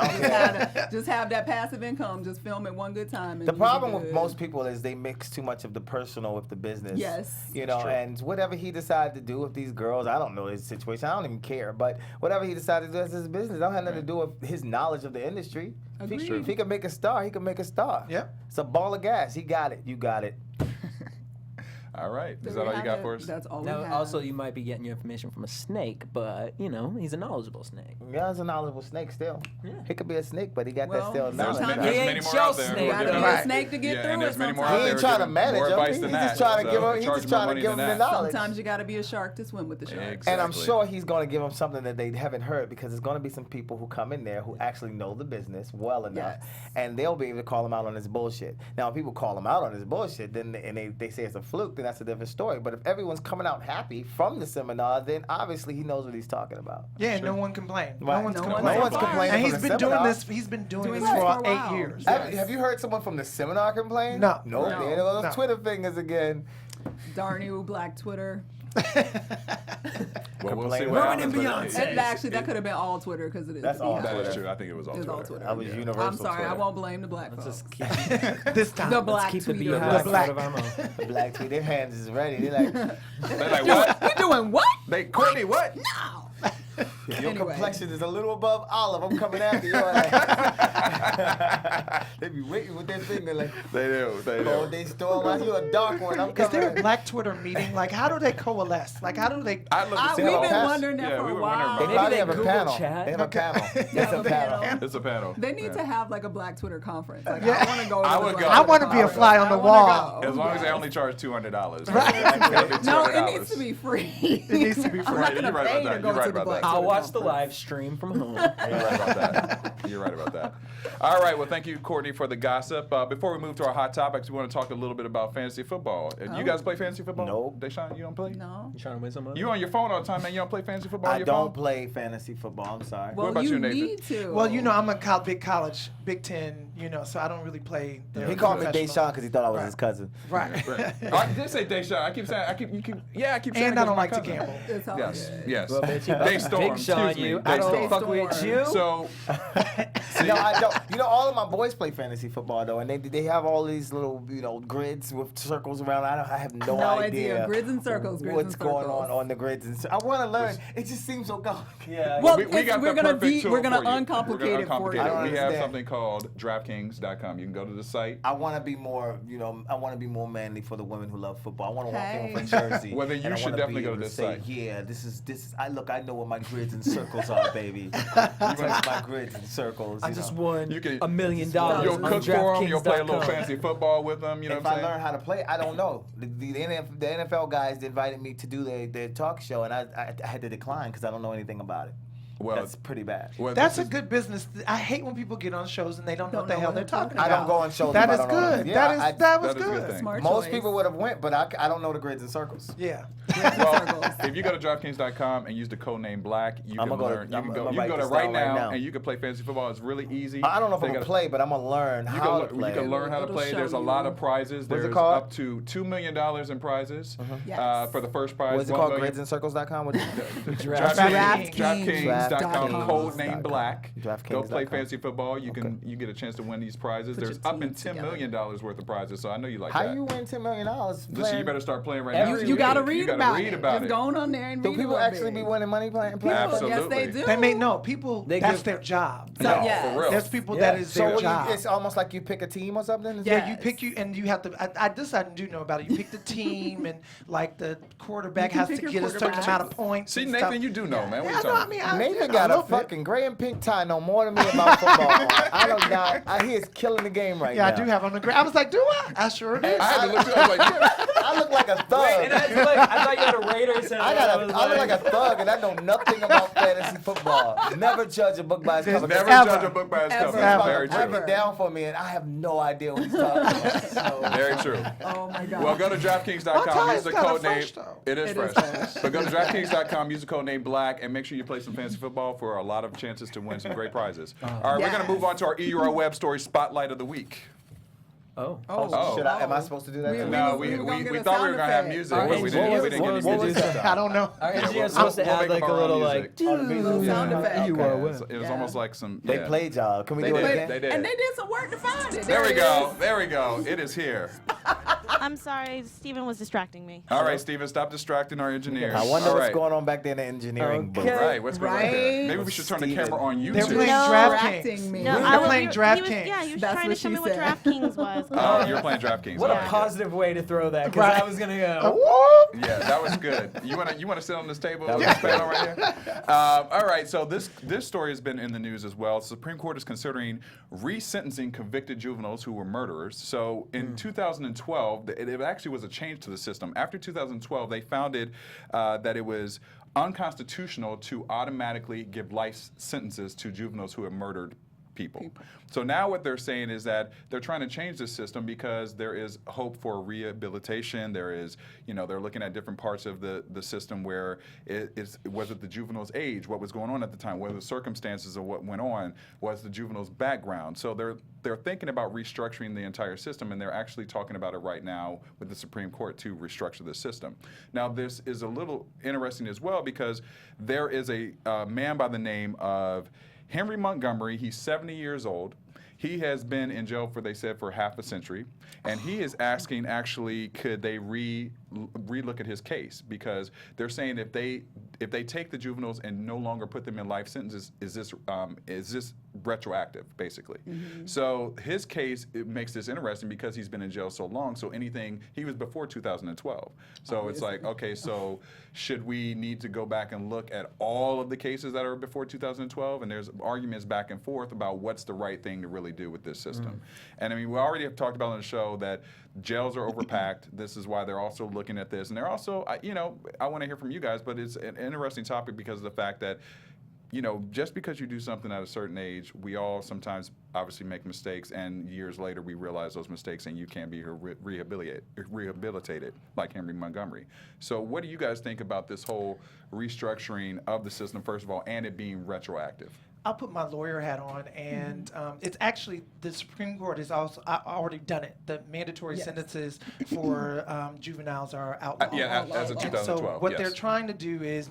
Just have that passive income. Just film it one good time. And The you problem be with good. most people is they mix too much of the personal with the business. Yes. You know, true. and whatever he decided to do with these girls, I don't know his situation. I don't even care. But whatever he decided to do is his business. It don't have nothing to do with his knowledge of the industry. Agreed. If he can make a star, he can make a star. Yep. It's a ball of gas. He got it. You got it. All right. Is There that we all you have got it. for us? That's all we Now, have. also, you might be getting your information from a snake, but, he's a knowledgeable snake. Yeah, he's a knowledgeable snake still. He could be a snake, but he got Well, that still There's knowledge. sometimes there's He many ain't more your out there. snake. who You are gotta giving be a us- snake to get yeah, through and it there's many more out sometimes. He there ain't trying to giving manage more him. advice He's than just that. trying to So give him. He's charge just more trying to money give him than the that. knowledge. Sometimes you got to be a shark to swim with the shark. Exactly. And I'm sure he's going to give them something that they haven't heard because there's going to be some people who come in there who actually know the business well enough, Yes. and they'll be able to call him out on his bullshit. Now, if people call him out on his bullshit, then they say it's a fluke, then that's a different story. But if everyone's coming out happy from the seminar, then obviously he knows what he's talking about. Yeah, and no one complained. Right. No one's No complaining. one's complaining And from he's the been doing seminar. this. He's been doing Doing this this for for a while. 8 years. Have you heard someone from the seminar complain? No. No. No. There go those No. Twitter fingers again. Darn you, Black Twitter. Well, we'll see Complain what about happens. Ruining but Beyonce. it- Actually, that could have been all Twitter because it is. That's the all Beehive. That Twitter. is true. I think it was all It was Twitter. all Twitter. That was Yeah. universal. I'm sorry, Twitter. I won't blame the black Let's folks. just keep, This time. The black keep the tweeter. beehive black. out of our mouth. The black tweet, their hands is ready. They're like, They're like, what? We're doing what? Courtney, what? No. if your Anyway. complexion is a little above olive, I'm coming after you. Like, they be waiting with their finger like, They do. They oh, do. they storm. Why you a dark one? I'm Is coming. there a Black Twitter meeting? Like, how do they coalesce? Like, how do they? I'd love to see We've how been pass. wondering that Yeah, for we a were wondering while. They about probably they have a Google panel. chat. They have a panel. It's have a a panel. panel. It's a panel. They need Yeah. to have like a Black Twitter conference. Like, Yeah. I want to go. I to the would Black go. I Twitter want to be a conference. fly on the I wanna wall. go. As long as they Yes. only charge $200. Right. It's gotta be No, $200. it needs to be free. It needs to be free. I'm not gonna You're right pay about to that. go You're right to the about Black I'll the watch the conference. live stream from home. You're right about that. You're right about that. All right. Well, thank you, Courtney, for the gossip. Before we move to our hot topics, we want to talk a little bit about fantasy football. You guys play fantasy football? Nope. Deshaun, you don't play? No. You trying to win some money? You on your phone all the time, man. You don't play fantasy football on I your don't phone? play fantasy football. I'm sorry. Well, about you you, Nathan? need to. Well, I'm a big college, Big Ten, so I don't really play. He called me professional. Deshaun because he thought I was Right. his cousin. Right. I did say Deshaun. I keep saying, I keep saying And I don't like to cousin. gamble. It's all Yes, good. yes. Well, bitch, DeStorm, Big Sean, excuse me. you. I don't DeStorm. fuck with you. So, No, I don't. All of my boys play fantasy football though, and they have all these little grids with circles around. I have no idea. Grids and circles. Grids what's and going circles. on the grids? And I want to learn. It just seems so complicated. Yeah. Well, we got we're the gonna perfect tool we're gonna for you. uncomplicate it for you. I don't We have understand. something called DraftKings.com. You can go to the site. I want to be more, I want to be more manly for the women who love football. I want to walk in with Hey. a jersey. Well, then you and I should wanna definitely be go able to this say, site. Yeah, this is. I know what my grids and circles are, baby. These are my grids and circles. I just won You can- $1 million. You'll on cook for them. You'll play a little DraftKings.com. fantasy football with them. You know If what I I'm learn saying? how to play, I don't know. The NFL guys invited me to do their talk show, and I had to decline because I don't know anything about it. Well, That's pretty bad. well, That's this a is- good business. I hate when people get on shows and they don't know what the know hell what they're they're talking talking about. I don't go on shows. That if is I don't know. good. Yeah, that was that is a good thing. Smart Most choice. people would have went, but I don't know the grids and circles. Yeah. Well, if you go to DraftKings.com and use the code name Black, you can I'ma go to- learn. You I'm can gonna go. You can write go to this right down right now now. and you can play fantasy football. It's really easy. I don't know if They I'm gonna got- play, but I'm gonna learn how to play. You can learn how to It'll play. show There's a lot you. of prizes. What's it There's called? up to $2 million in prizes Yes. for the first prize. What's it $1 called? million. Gridsandcircles.com? DraftKings.com. DraftKings. Code name Black. DraftKings.com. Go play fantasy football. You get a chance to win these prizes. Put There's your up in teams $10 together. million worth of prizes. So I know you like How that. you win $10 million? So you better start playing right Every now. You gotta You read gotta about read it. about Just it. go on there and Do read people a little actually bit. be winning money playing? People, Absolutely. Yes, they do. They may know people. They That's give- their job. So, No, yes. for real. There's people Yeah. that is So their what job. it's almost like you pick a team or something? Yeah. Yeah, you pick and you have to. This I do know about it. You pick the team, and like the quarterback You can has to pick your get a certain quarterback. amount of points. See, and Nathan, stuff. you do know, man. What Yeah, you no, I talking mean, Nathan I got a little bit. fucking gray and pink tie, know more than me about football. I don't know. He is killing the game right Yeah, now. I do have on the ground. I was like, do I? I sure do. I had to look through. I was like, yeah. I look like a thug. Wait, and that's like, I thought you had a Raiders hat. I look like a thug, and I know nothing about fantasy football. Never judge a book by its cover. Never Ever. judge a book by its Ever. cover. Ever. Very Break true. it down for me, and I have no idea what he's talking about. So. Very true. Oh my God. Well, go to My DraftKings.com. tie Use is the kinda code name. fresh, though. It is It is fresh. fresh. But go to DraftKings.com. Use the code name Black, and make sure you play some fantasy football for a lot of chances to win some great prizes. All right, we're gonna Yes. move on to our EUR Web Story Spotlight of the Week. Oh. Should I? Am I supposed to do that? We- too? No, we we were gonna get a thought we sound were gonna have effect. music, Our but we didn't engineer get was any supposed to music. do this I time. don't know. Our engineer's we'll- supposed to we'll add make like up a our little own like music. Sound effect. You Okay. are well. It was almost like some. They yeah. played y'all. Can we They do it did. again? They did. And they did some work to find it. There we it go. is. There we go. It is here. I'm sorry, Steven was distracting me. All right, Steven, stop distracting our engineers. I wonder All what's right. going on back there in the engineering booth. Okay. Right, what's going on there? Right. Maybe we should turn the Steven. camera on YouTube. They're playing No. DraftKings. Distracting me. No, We're I was playing he was- DraftKings. Yeah, he was That's trying to what show she me what said. DraftKings was. Oh, you're playing DraftKings. What All a right. positive way to throw that, because Right. I was gonna go. Whoop. Yeah, that was good. You wanna sit on this table? That was This panel right here? All right. So this story has been in the news as well. The Supreme Court is considering resentencing convicted juveniles who were murderers. So in 2012, it actually was a change to the system. After 2012, they found that it was unconstitutional to automatically give life sentences to juveniles who have murdered people. So now what they're saying is that they're trying to change this system because there is hope for rehabilitation. There is, they're looking at different parts of the system where was it the juvenile's age, what was going on at the time, what were the circumstances of what went on, was the juvenile's background. So they're thinking about restructuring the entire system, and they're actually talking about it right now with the Supreme Court to restructure the system. Now this is a little interesting as well because there is a man by the name of Henry Montgomery. He's 70 years old. He has been in jail they said, for half a century. And he is asking, actually, could they re-look at his case? Because they're saying if they take the juveniles and no longer put them in life sentences, is this retroactive, basically. So his case, it makes this interesting because he's been in jail so long. So anything, he was before 2012. So it's like, okay, so should we need to go back and look at all of the cases that are before 2012? And there's arguments back and forth about what's the right thing to really do with this system. And I mean, we already have talked about on the show that jails are overpacked. This is why they're also looking at this. And they're also, you know, I want to hear from you guys, but it's an interesting topic because of the fact that, you know, just because you do something at a certain age, we all sometimes obviously make mistakes, and years later we realize those mistakes, and you can't be rehabilitated like Henry Montgomery. So what do you guys think about this whole restructuring of the system, first of all, and it being retroactive? I'll put my lawyer hat on, and it's actually the Supreme Court has also already done it. The mandatory sentences for juveniles are outlawed. As of 2012. So what they're trying to do is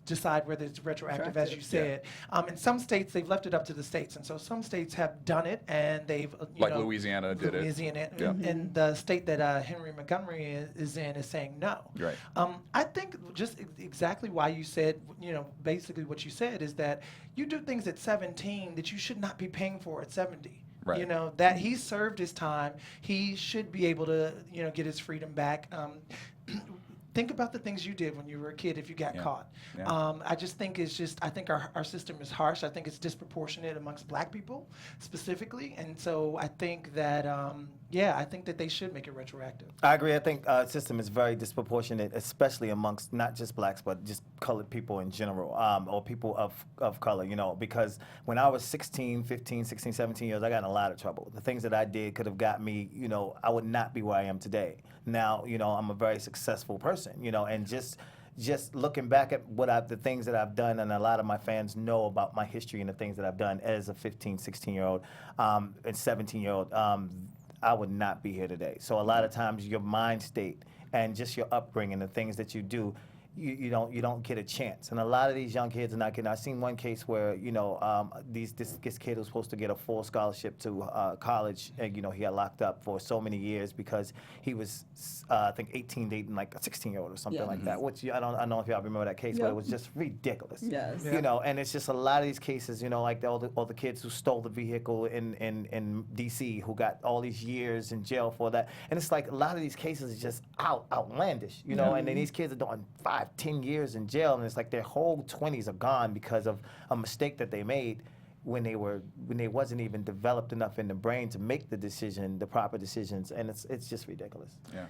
decide whether it's retroactive, as you said. In some states, they've left it up to the states, and so some states have done it, and they've like Louisiana did it. Louisiana, and the state that Henry Montgomery is in is saying no. Right. I think just exactly why you said, you know, basically what you said is that you do things at 17 that you should not be paying for at 70. Right. You know, that he served his time, he should be able to, you know, get his freedom back. Think about the things you did when you were a kid if you got caught. I just think I think our system is harsh. I think it's disproportionate amongst black people specifically. And so I think that, I think that they should make it retroactive. I agree. I think the system is very disproportionate, especially amongst not just blacks, but just colored people in general, or people of color, you know, because when I was 16, 15, 16, 17 years, I got in a lot of trouble. The things that I did could have got me, you know, I would not be where I am today. Now, you know, I'm a very successful person, you know, and just looking back at the things that I've done, and a lot of my fans know about my history and the things that I've done as a 15, 16-year-old and 17-year-old, I would not be here today. So a lot of times your mind state and just your upbringing, the things that you do, you don't get a chance. And a lot of these young kids are not getting. I've seen one case where, you know, this kid was supposed to get a full scholarship to college, and, you know, he got locked up for so many years because he was, I think, 18 dating like a 16-year-old or something like that. Which I don't know if y'all remember that case, but it was just ridiculous. Yes. You know, and it's just a lot of these cases, you know, like all the kids who stole the vehicle in D.C. who got all these years in jail for that. And it's like a lot of these cases are just outlandish, you know, and then these kids are doing 5, 10 years in jail, and it's like their whole 20s are gone because of a mistake that they made when they wasn't even developed enough in the brain to make the proper decisions, and it's just ridiculous. Yeah.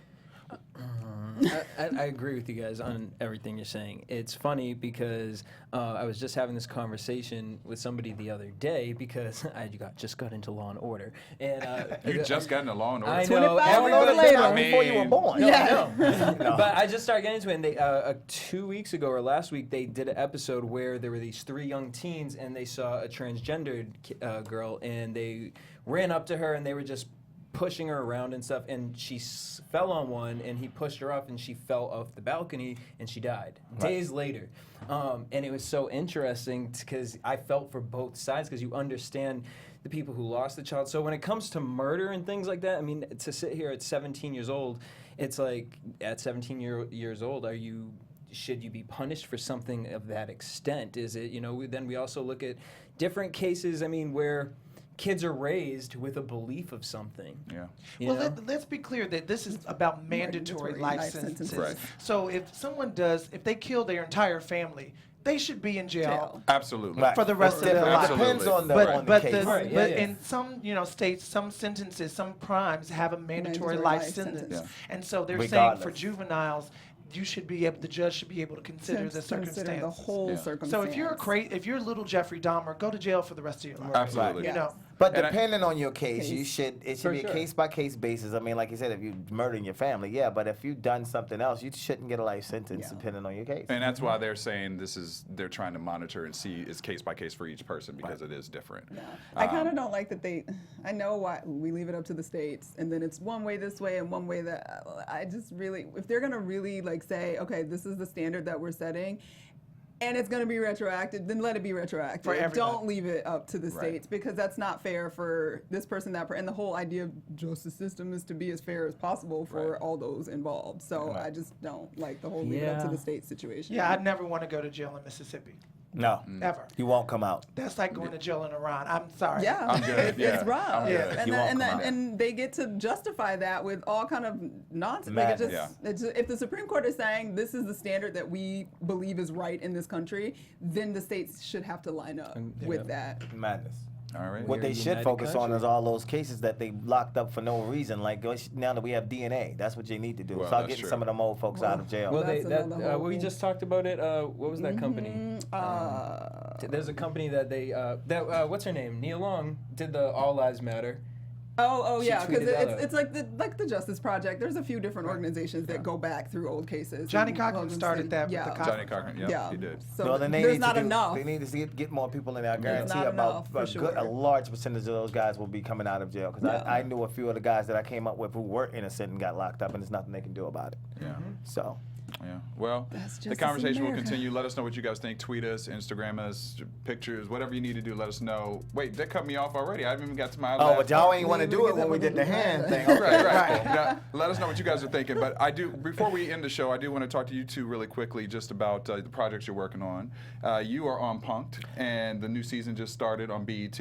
I agree with you guys on everything you're saying. It's funny because I was just having this conversation with somebody the other day because I just got into Law and Order. And You just got into Law and Order? I know. 25 years later. Before you were born. No. But I just started getting into it, and they 2 weeks ago or last week, they did an episode where there were these 3 young teens, and they saw a transgendered girl, and they ran up to her, and they were just pushing her around and stuff, and she fell on one, and he pushed her up, and she fell off the balcony, and she died days later. And it was so interesting because I felt for both sides, because you understand the people who lost the child. So when it comes to murder and things like that, I mean, to sit here at 17 years old, it's like, at 17 years old, should you be punished for something of that extent? Is it, you know, then we also look at different cases, I mean, where kids are raised with a belief of something. Yeah. Well, let's be clear that this is about mandatory life sentences. Right. So if they kill their entire family, they should be in jail. Absolutely. For the rest of their life. It depends on the case. But in some states, some sentences, some crimes have a mandatory life sentence. Yeah. And so they're saying Regardless. for juveniles, the judge should be able to consider the circumstance. Consider the whole circumstance. So if you're little Jeffrey Dahmer, go to jail for the rest of your life. Absolutely. You know. But depending on your case, it should For be a sure. case-by-case basis. I mean, like you said, if you're murdering your family, but if you've done something else, you shouldn't get a life sentence depending on your case. And that's why they're saying they're trying to monitor and see it's case by case for each person because it is different. Yeah. I kind of don't like that I know why we leave it up to the states, and then it's one way this way and one way that, I just really, if they're going to really like say, okay, this is the standard that we're setting, and it's going to be retroactive, then let it be retroactive. For everybody. Don't leave it up to the states, because that's not fair for this person, that person. And the whole idea of justice system is to be as fair as possible for all those involved. So I just don't like the whole leave it up to the state situation. Yeah, I'd never want to go to jail in Mississippi. No. Ever. You won't come out. That's like going to jail in Iran. I'm sorry. Yeah, I'm good, yeah. it's rough. I'm good. And, You won't and, come out. and they get to justify that with all kind of nonsense. Like Madness. if the Supreme Court is saying this is the standard that we believe is right in this country, then the states should have to line up with that. Madness. All right. What they We're a should united focus on country. is all those cases that they locked up for no reason. Like now that we have DNA, that's what they need to do. Well, Start that's getting true. some of them old folks out of jail. Well, That's another whole we thing. just talked about it. What was that company? There's a company that they what's her name? Nia Long did the All Lives Matter. Oh She yeah, because tweeted that out. it's like the Justice Project. There's a few different organizations that go back through old cases. Johnny and Cochran hold them started state- that with yeah. the Johnny Cochran, yeah, he did. So Well, then they there's need not to enough. They need to get more people in there. I guarantee not about enough, for a sure. large percentage of those guys will be coming out of jail. Because Yeah. I knew a few of the guys that I came up with who were innocent and got locked up, and there's nothing they can do about it. Yeah. So. Yeah. Well, That's the justice conversation will America. continue. Let us know what you guys think. Tweet us, Instagram us, pictures, whatever you need to do. Let us know. Wait, that cut me off already. I haven't even got to my. Oh, last but y'all part. ain't want to We do it get when that we with did the the hand hand. thing. Right. Now, let us know what you guys are thinking. But I do. Before we end the show, I do want to talk to you two really quickly, just about the projects you're working on. You are on Punk'd, and the new season just started on BET.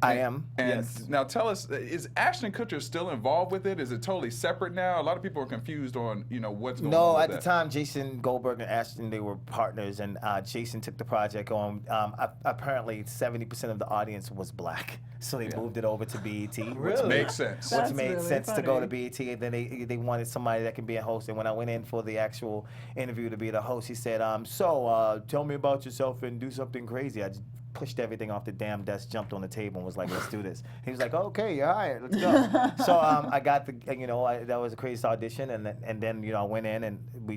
I am, And yes. now tell us, is Ashton Kutcher still involved with it? Is it totally separate now? A lot of people are confused on what's going on. No, with at the that. time, Jason Goldberg and Ashton, they were partners, and Jason took the project on. Apparently, 70% of the audience was black, so they moved it over to BET. Which makes sense. Which That's made really sense to go to funny. BET, and then they wanted somebody that can be a host. And when I went in for the actual interview to be the host, he said, tell me about yourself and do something crazy. I just pushed everything off the damn desk, jumped on the table, and was like, let's do this. He was like, okay, all right, let's go. So I got that was a crazy audition, and then I went in and we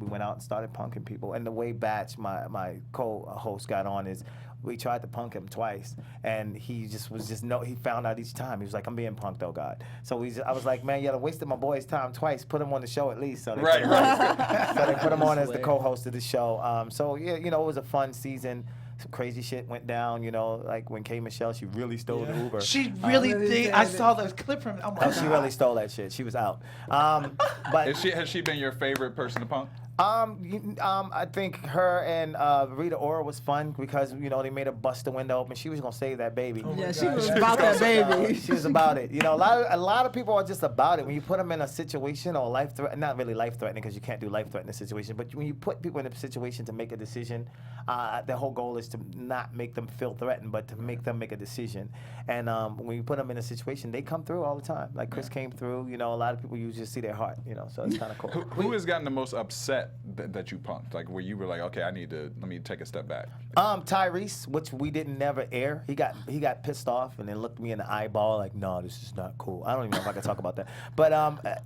went out and started punking people. And the way Batch, my co-host, got on is, we tried to punk him twice, and he he found out each time. He was like, I'm being punked, oh God. So I was like, man, you wasted my boy's time twice. Put him on the show at least. So they Right. So they put him on as the co-host of the show. So yeah, it was a fun season. Some crazy shit went down, like when K. Michelle, she really stole the Uber. She really Really did. did I it. saw the clip from. Oh my God. She really stole that shit. She was out. But Has she been your favorite person to punk? I think her and Rita Ora was fun because they made her bust the window open. She was gonna save that baby. Yeah, she was about that baby. She was about it. A lot of people are just about it. When you put them in a situation or not really life-threatening because you can't do life-threatening situation, but when you put people in a situation to make a decision, the whole goal is to not make them feel threatened, but to make them make a decision. And when you put them in a situation, they come through all the time. Like Chris came through. A lot of people you just see their heart. So it's kind of cool. Who has gotten the most upset that you punked? Like where you were like, okay, let me take a step back. Tyrese, which we didn't never air. He got pissed off and then looked me in the eyeball like, no, this is not cool. I don't even know if I can talk about that. But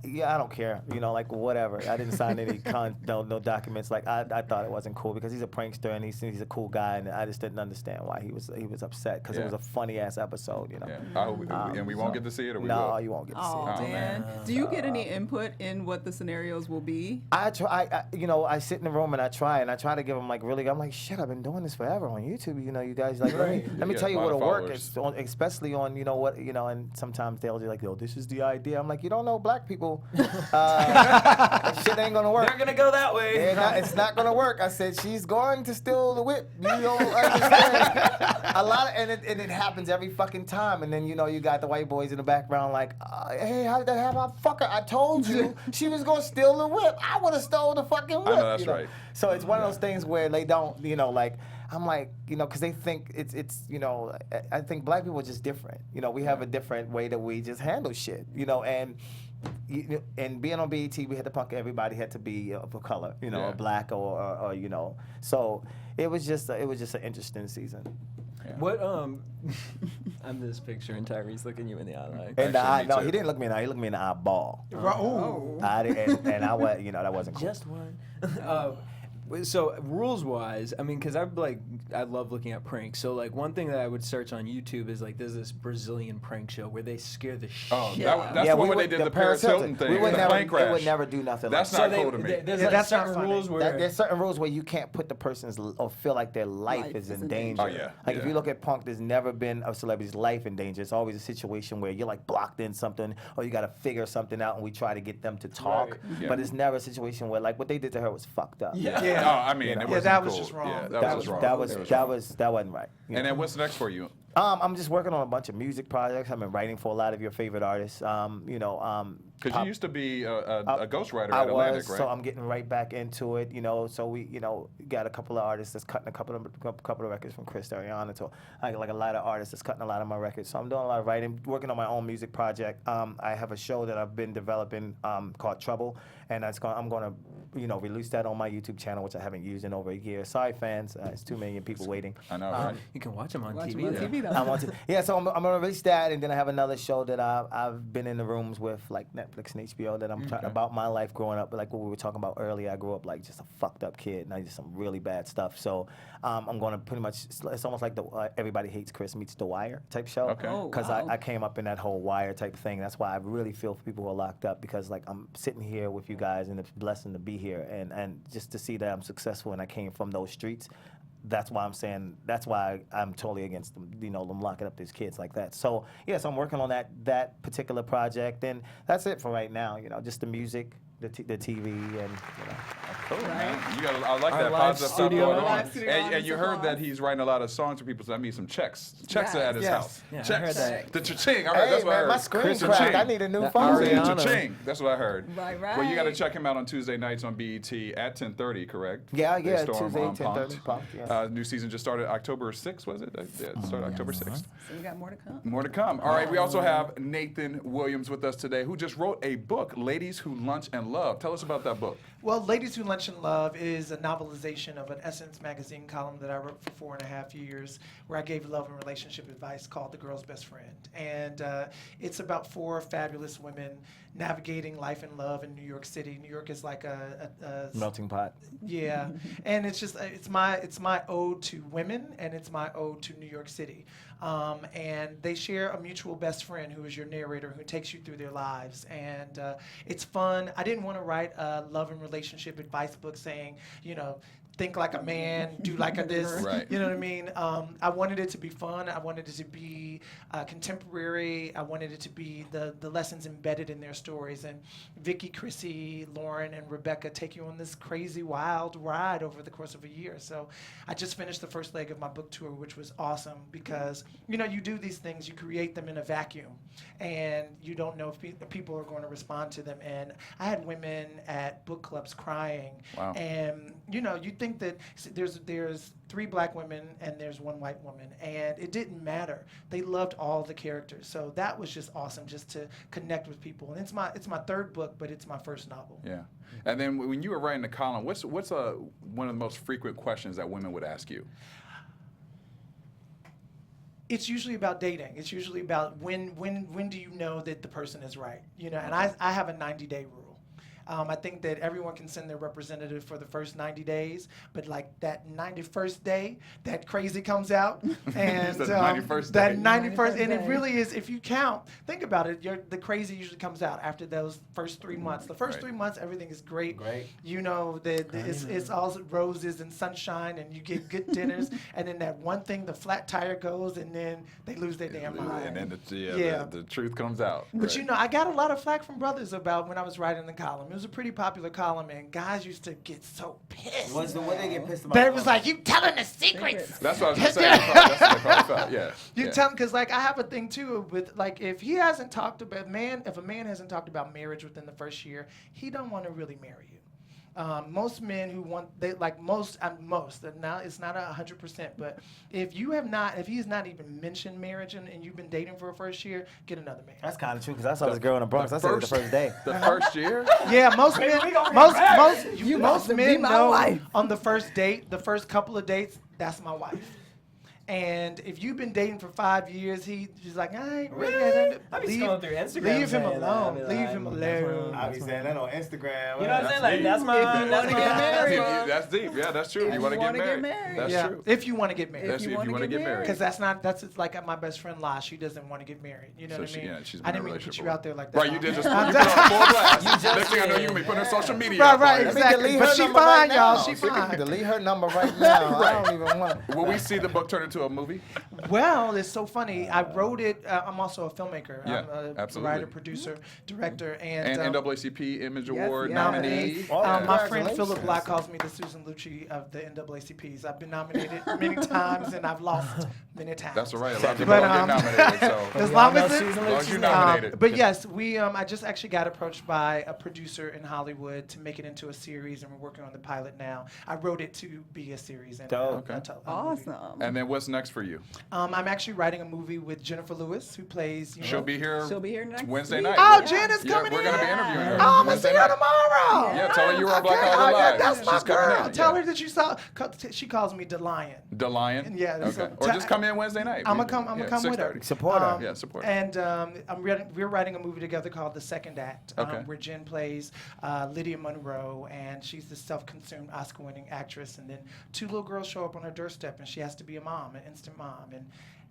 yeah, I don't care. Like whatever. I didn't sign any no documents. Like I thought it wasn't cool because he's a prankster and he's a cool guy, and I just didn't understand why he was upset because it was a funny ass episode. Yeah. I hope, and we won't get to see it, or we No, will? you won't get to see Oh, it. man. Do you get any input in what the scenarios will be? I try. I sit in the room and I try to give them I'm like, shit, I've been doing this forever on YouTube. You guys like, let me Yeah, tell you a lot what'll of work, especially on and sometimes they'll be like, yo, this is the idea. I'm like, you don't know black people. That shit ain't gonna work. They're gonna go that way. It's not gonna work. I said she's going to steal the whip. You don't understand. And it happens every fucking time. And then you got the white boys in the background like, hey, how did that happen? Fucker, I told you she was gonna steal the whip. I would have stole the fucking whip. I know that's right. So it's one of those things where they don't, I'm like, because they think it's I think black people are just different. We have a different way that we just handle shit. And being on BET, we had to punk everybody had to be of a color, or black or So it was just an interesting season. What I'm this picture and Tyrese looking you in the eye like. And the eye, me no, too. he didn't look me in the eye. He looked me in the eyeball. Oh. I didn't, and I was, that wasn't cool. Just one. So rules wise, I mean, because I love looking at pranks. So like one thing that I would search on YouTube is like there's this Brazilian prank show where they scare the shit. Oh, out of that's Yeah, the one we where they would- did the Paris Hilton thing. We would the never, plane crash. They would never do nothing That's like not cool to me. There's Yeah, like that's not certain funny. rules where There's certain rules where you can't put the person's or feel like their life is in danger. Oh, yeah, Like if yeah. you look at Punk, there's never been a celebrity's life in danger. It's always a situation where you're like blocked in something or you got to figure something out and we try to get them to talk. Right. Yeah. But it's never a situation where like what they did to her was fucked up. Yeah. You Yeah. No, I mean, it wasn't that was cool. just wrong. Yeah, That was wrong. that wasn't right. you And know. then what's next for you? I'm just working on a bunch of music projects. I've been writing for a lot of your favorite artists. Because you used to be a ghostwriter I at Atlantic, was, right? so I'm getting right back into it. So we, got a couple of artists that's cutting a couple of records from Chris Ariana. So I got like a lot of artists that's cutting a lot of my records. So I'm doing a lot of writing, working on my own music project. I have a show that I've been developing called Trouble, and I'm going to, release that on my YouTube channel, which I haven't used in over a year. Sorry, fans, it's 2 million people waiting. I know, right? You can watch them on Watch TV. him on though. TV though. I want to. Yeah, so I'm gonna release that, and then I have another show that I've been in the rooms with, like Netflix and HBO, that I'm talking about my life growing up. Like what we were talking about earlier, I grew up like just a fucked up kid, and I did some really bad stuff. So I'm gonna pretty much. It's almost like the Everybody Hates Chris meets The Wire type show. Okay. Oh, Because wow. I came up in that whole Wire type thing. That's why I really feel for people who are locked up, because like I'm sitting here with you guys, and it's a blessing to be here, and just to see that I'm successful and I came from those streets. That's why I'm saying. That's why I'm totally against them. Them locking up these kids like that. So yeah, so I'm working on that particular project, and that's it for right now. Just the music, the TV, and Cool, man. I like Our that live positive stuff studio going on. Live studio And audience you heard applause. that he's writing a lot of songs for people, so that means some checks. Checks are at his Yes. house. Yeah, I checks. heard that. The cha-ching. I heard. Hey That's what I man, heard. my screen Chris cracked. cha-ching. I need a new That phone. Ariana. Cha-ching. That's what I heard. Right, Well, you got to right. check him out on Tuesday nights on BET at 10:30, correct? Yeah, DeStorm Tuesday, on 10:30, Punk'd. Punk'd, yeah. New season just started October 6th, was it? Yeah, it started October 6th. So we got more to come. More to come. All right, we also have Nathan Williams with us today, who just wrote a book, Ladies Who Lunch and Love. Tell us about that book. Well, Ladies Who Lunch and Love is a novelization of an Essence magazine column that I wrote for 4.5 years, where I gave love and relationship advice called The Girl's Best Friend. And it's about 4 fabulous women navigating life and love in New York City. New York is like a Melting pot. yeah, and it's just it's my ode to women, and it's my ode to New York City. And they share a mutual best friend who is your narrator, who takes you through their lives, and it's fun. I didn't want to write a love and relationship advice book saying, think like a man, do like a this. Right. You know what I mean? I wanted it to be fun. I wanted it to be contemporary. I wanted it to be the lessons embedded in their stories. And Vicky, Chrissy, Lauren, and Rebecca take you on this crazy, wild ride over the course of a year. So I just finished the first leg of my book tour, which was awesome because, you do these things, you create them in a vacuum, and you don't know if people are going to respond to them. And I had women at book clubs crying. Wow. And, you think that there's 3 black women and there's 1 white woman, and it didn't matter. They loved all the characters. So that was just awesome, just to connect with people. And it's my 3rd book, but it's my first novel. Yeah. And then when you were writing the column, what's one of the most frequent questions that women would ask you? It's usually about dating. It's usually about when do you know that the person is right? And I have a 90-day rule. I think that everyone can send their representative for the first 90 days, but like that 91st day, that crazy comes out, and It's the 91st that day. 91st, and it day. really is. If you count, think about it. The crazy usually comes out after those first 3 months. The first Right. 3 months, everything is great. Great. It's all roses and sunshine, and you get good dinners, and then that one thing, the flat tire goes, and then they lose their damn mind. And then Yeah. the truth comes out. But Right. I got a lot of flack from brothers about when I was writing the column. It was a pretty popular column, and guys used to get so pissed. What they get pissed about? They was like, "You telling the secrets." That's what I was going to say. That's what they probably felt. Yeah. You yeah. tell because I have a thing too with if he hasn't talked about if a man hasn't talked about marriage within the first year, he don't want to really marry you. Most men who want most and now it's not 100%, but if he's not even mentioned marriage and you've been dating for a first year, get another man. That's kind of true, because I saw this girl in the Bronx. I said it the first day. The first year? Yeah, most men, most to be men my know wife. on the first date, the first couple of dates, that's my wife. And if you've been dating for 5 years, he's like, I ain't really. I be scrolling through Instagram Leave him saying that. alone. I be Leave like, him that's alone. I be saying that on Instagram. You know what I'm saying? Like, deep. that's my. That's wanna get married. That's deep. Yeah, that's true. You want to get married. That's Yeah, true. if you want to get married. That's if you want to get married. Because it's like my best friend La. She doesn't want to get married. You know So what I mean? she's been I in a didn't mean to put relationship you out there like that. Right, you La. did just you put on full blast. Next thing I know, you're going to be putting her social media. Right, up right, on it. exactly. But she fine, y'all. She fine. Delete her number right now. I don't even want. Will we see the book turn into into a movie? Well, it's so funny. I wrote it. I'm also a filmmaker. Yeah, I'm a absolutely. writer, producer, director, and NAACP Image Yes, Award yes. nominee. Oh, my friend congratulations. Philip Black calls me the Susan Lucci of the NAACPs. I've been nominated many times, and I've lost many times. That's all right. A lot of people But, don't get nominated, so As long as, as long as you're nominated. but yes, I just actually got approached by a producer in Hollywood to make it into a series, and we're working on the pilot now. I wrote it to be a series. And Dope. a movie. Awesome. And then what's next for you? I'm actually writing a movie with Jennifer Lewis, who plays. She'll be here. She'll be here next Wednesday week. night. Oh, Yeah. Jen is Yeah, coming we're in. gonna be interviewing her. Oh, I'm gonna Wednesday see her night. tomorrow. Yeah, tell her you were on Okay, Black Hollywood yeah, Live. that's my She's coming girl. in, Tell yeah. her that she calls me DeLion. The Lion? Yeah, Okay. so Or just come in Wednesday night. I'm gonna come with her. 6:30. Support her. Yeah, support her. And we're writing a movie together called The Second Act, Okay. where Jen plays Lydia Monroe, and she's the self-consumed Oscar-winning actress. And then two little girls show up on her doorstep, and she has to be a mom, an instant mom,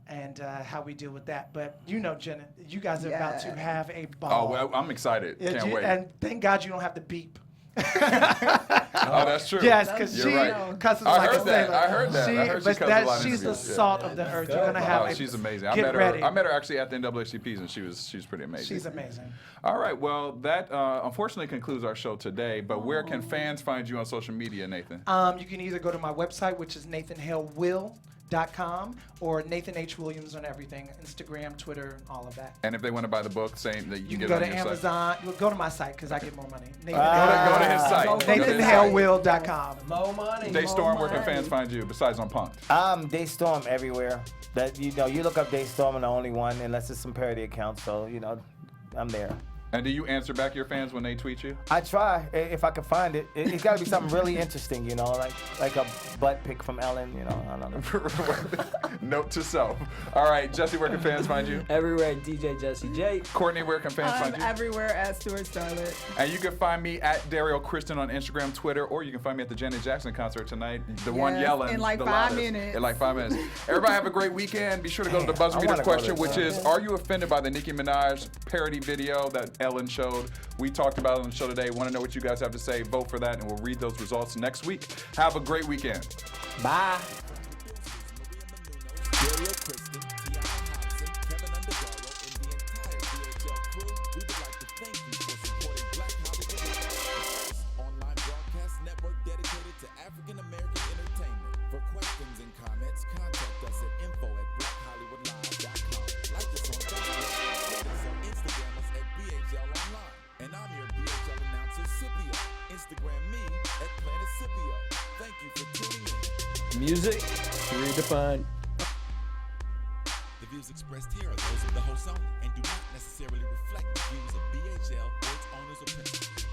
and how we deal with that. But Jen, you guys are about to have a ball. Oh, well, I'm excited. Yeah, Can't wait. And thank God you don't have to beep. Oh, that's true. Yes, because You're she right. cusses I like heard a that. sailor. I heard that. I heard she but cusses a lot in she's the interviews. Yeah. salt of the earth. You're gonna have. Oh, she's amazing. I Get met her. ready. I met her actually at the NAACPs, and she's pretty amazing. She's amazing. All right. Well, that unfortunately concludes our show today. But where can fans find you on social media, Nathan? You can either go to my website, which is nathanhalewill.com, or Nathan H. Williams on everything, Instagram, Twitter, all of that. And if they want to buy the book, saying that You get can go it to on your site. Amazon. Well, go to my site because I get more money. Go to his site. Go to his site. nathanhalewill.com. Mo money. DeStorm, where can fans find you besides on Punk'd? DeStorm everywhere. That you look up DeStorm, I'm the only one, unless it's some parody account. So I'm there. And do you answer back your fans when they tweet you? I try if I can find it. It's got to be something really interesting, like a butt pic from Ellen. I don't know. Note to self. All right, Jesse, where can fans find you? Everywhere at DJ Jesse J. Courtney, where can fans find you? Everywhere at Stuart Starlet. And you can find me at Derrial Christon on Instagram, Twitter, or you can find me at the Janet Jackson concert tonight. The one Yes, yelling in like the 5 loudest. minutes. In like 5 minutes. Everybody have a great weekend. Be sure to go to the buzzer I beater wanna go to question, the which is, concert. are you offended by the Nicki Minaj parody video that Ellen showed? We talked about it on the show today. Want to know what you guys have to say? Vote for that, and we'll read those results next week. Have a great weekend. Bye. Derrial Christon, Tiana Hobson, Kevin Undergaro, and the entire BHL crew, we would like to thank you for supporting Black Hollywood Live, online broadcast network dedicated to African American entertainment. For questions and comments, contact us at info@blackhollywoodlive.com. Like us on Facebook, like us on Instagram us at BHL Online. And I'm your BHL announcer, Scipio. Instagram me at Planet Scipio. Thank you for tuning in. Music redefined. The views expressed here are those of the host only and do not necessarily reflect the views of BHL or its owners or principals.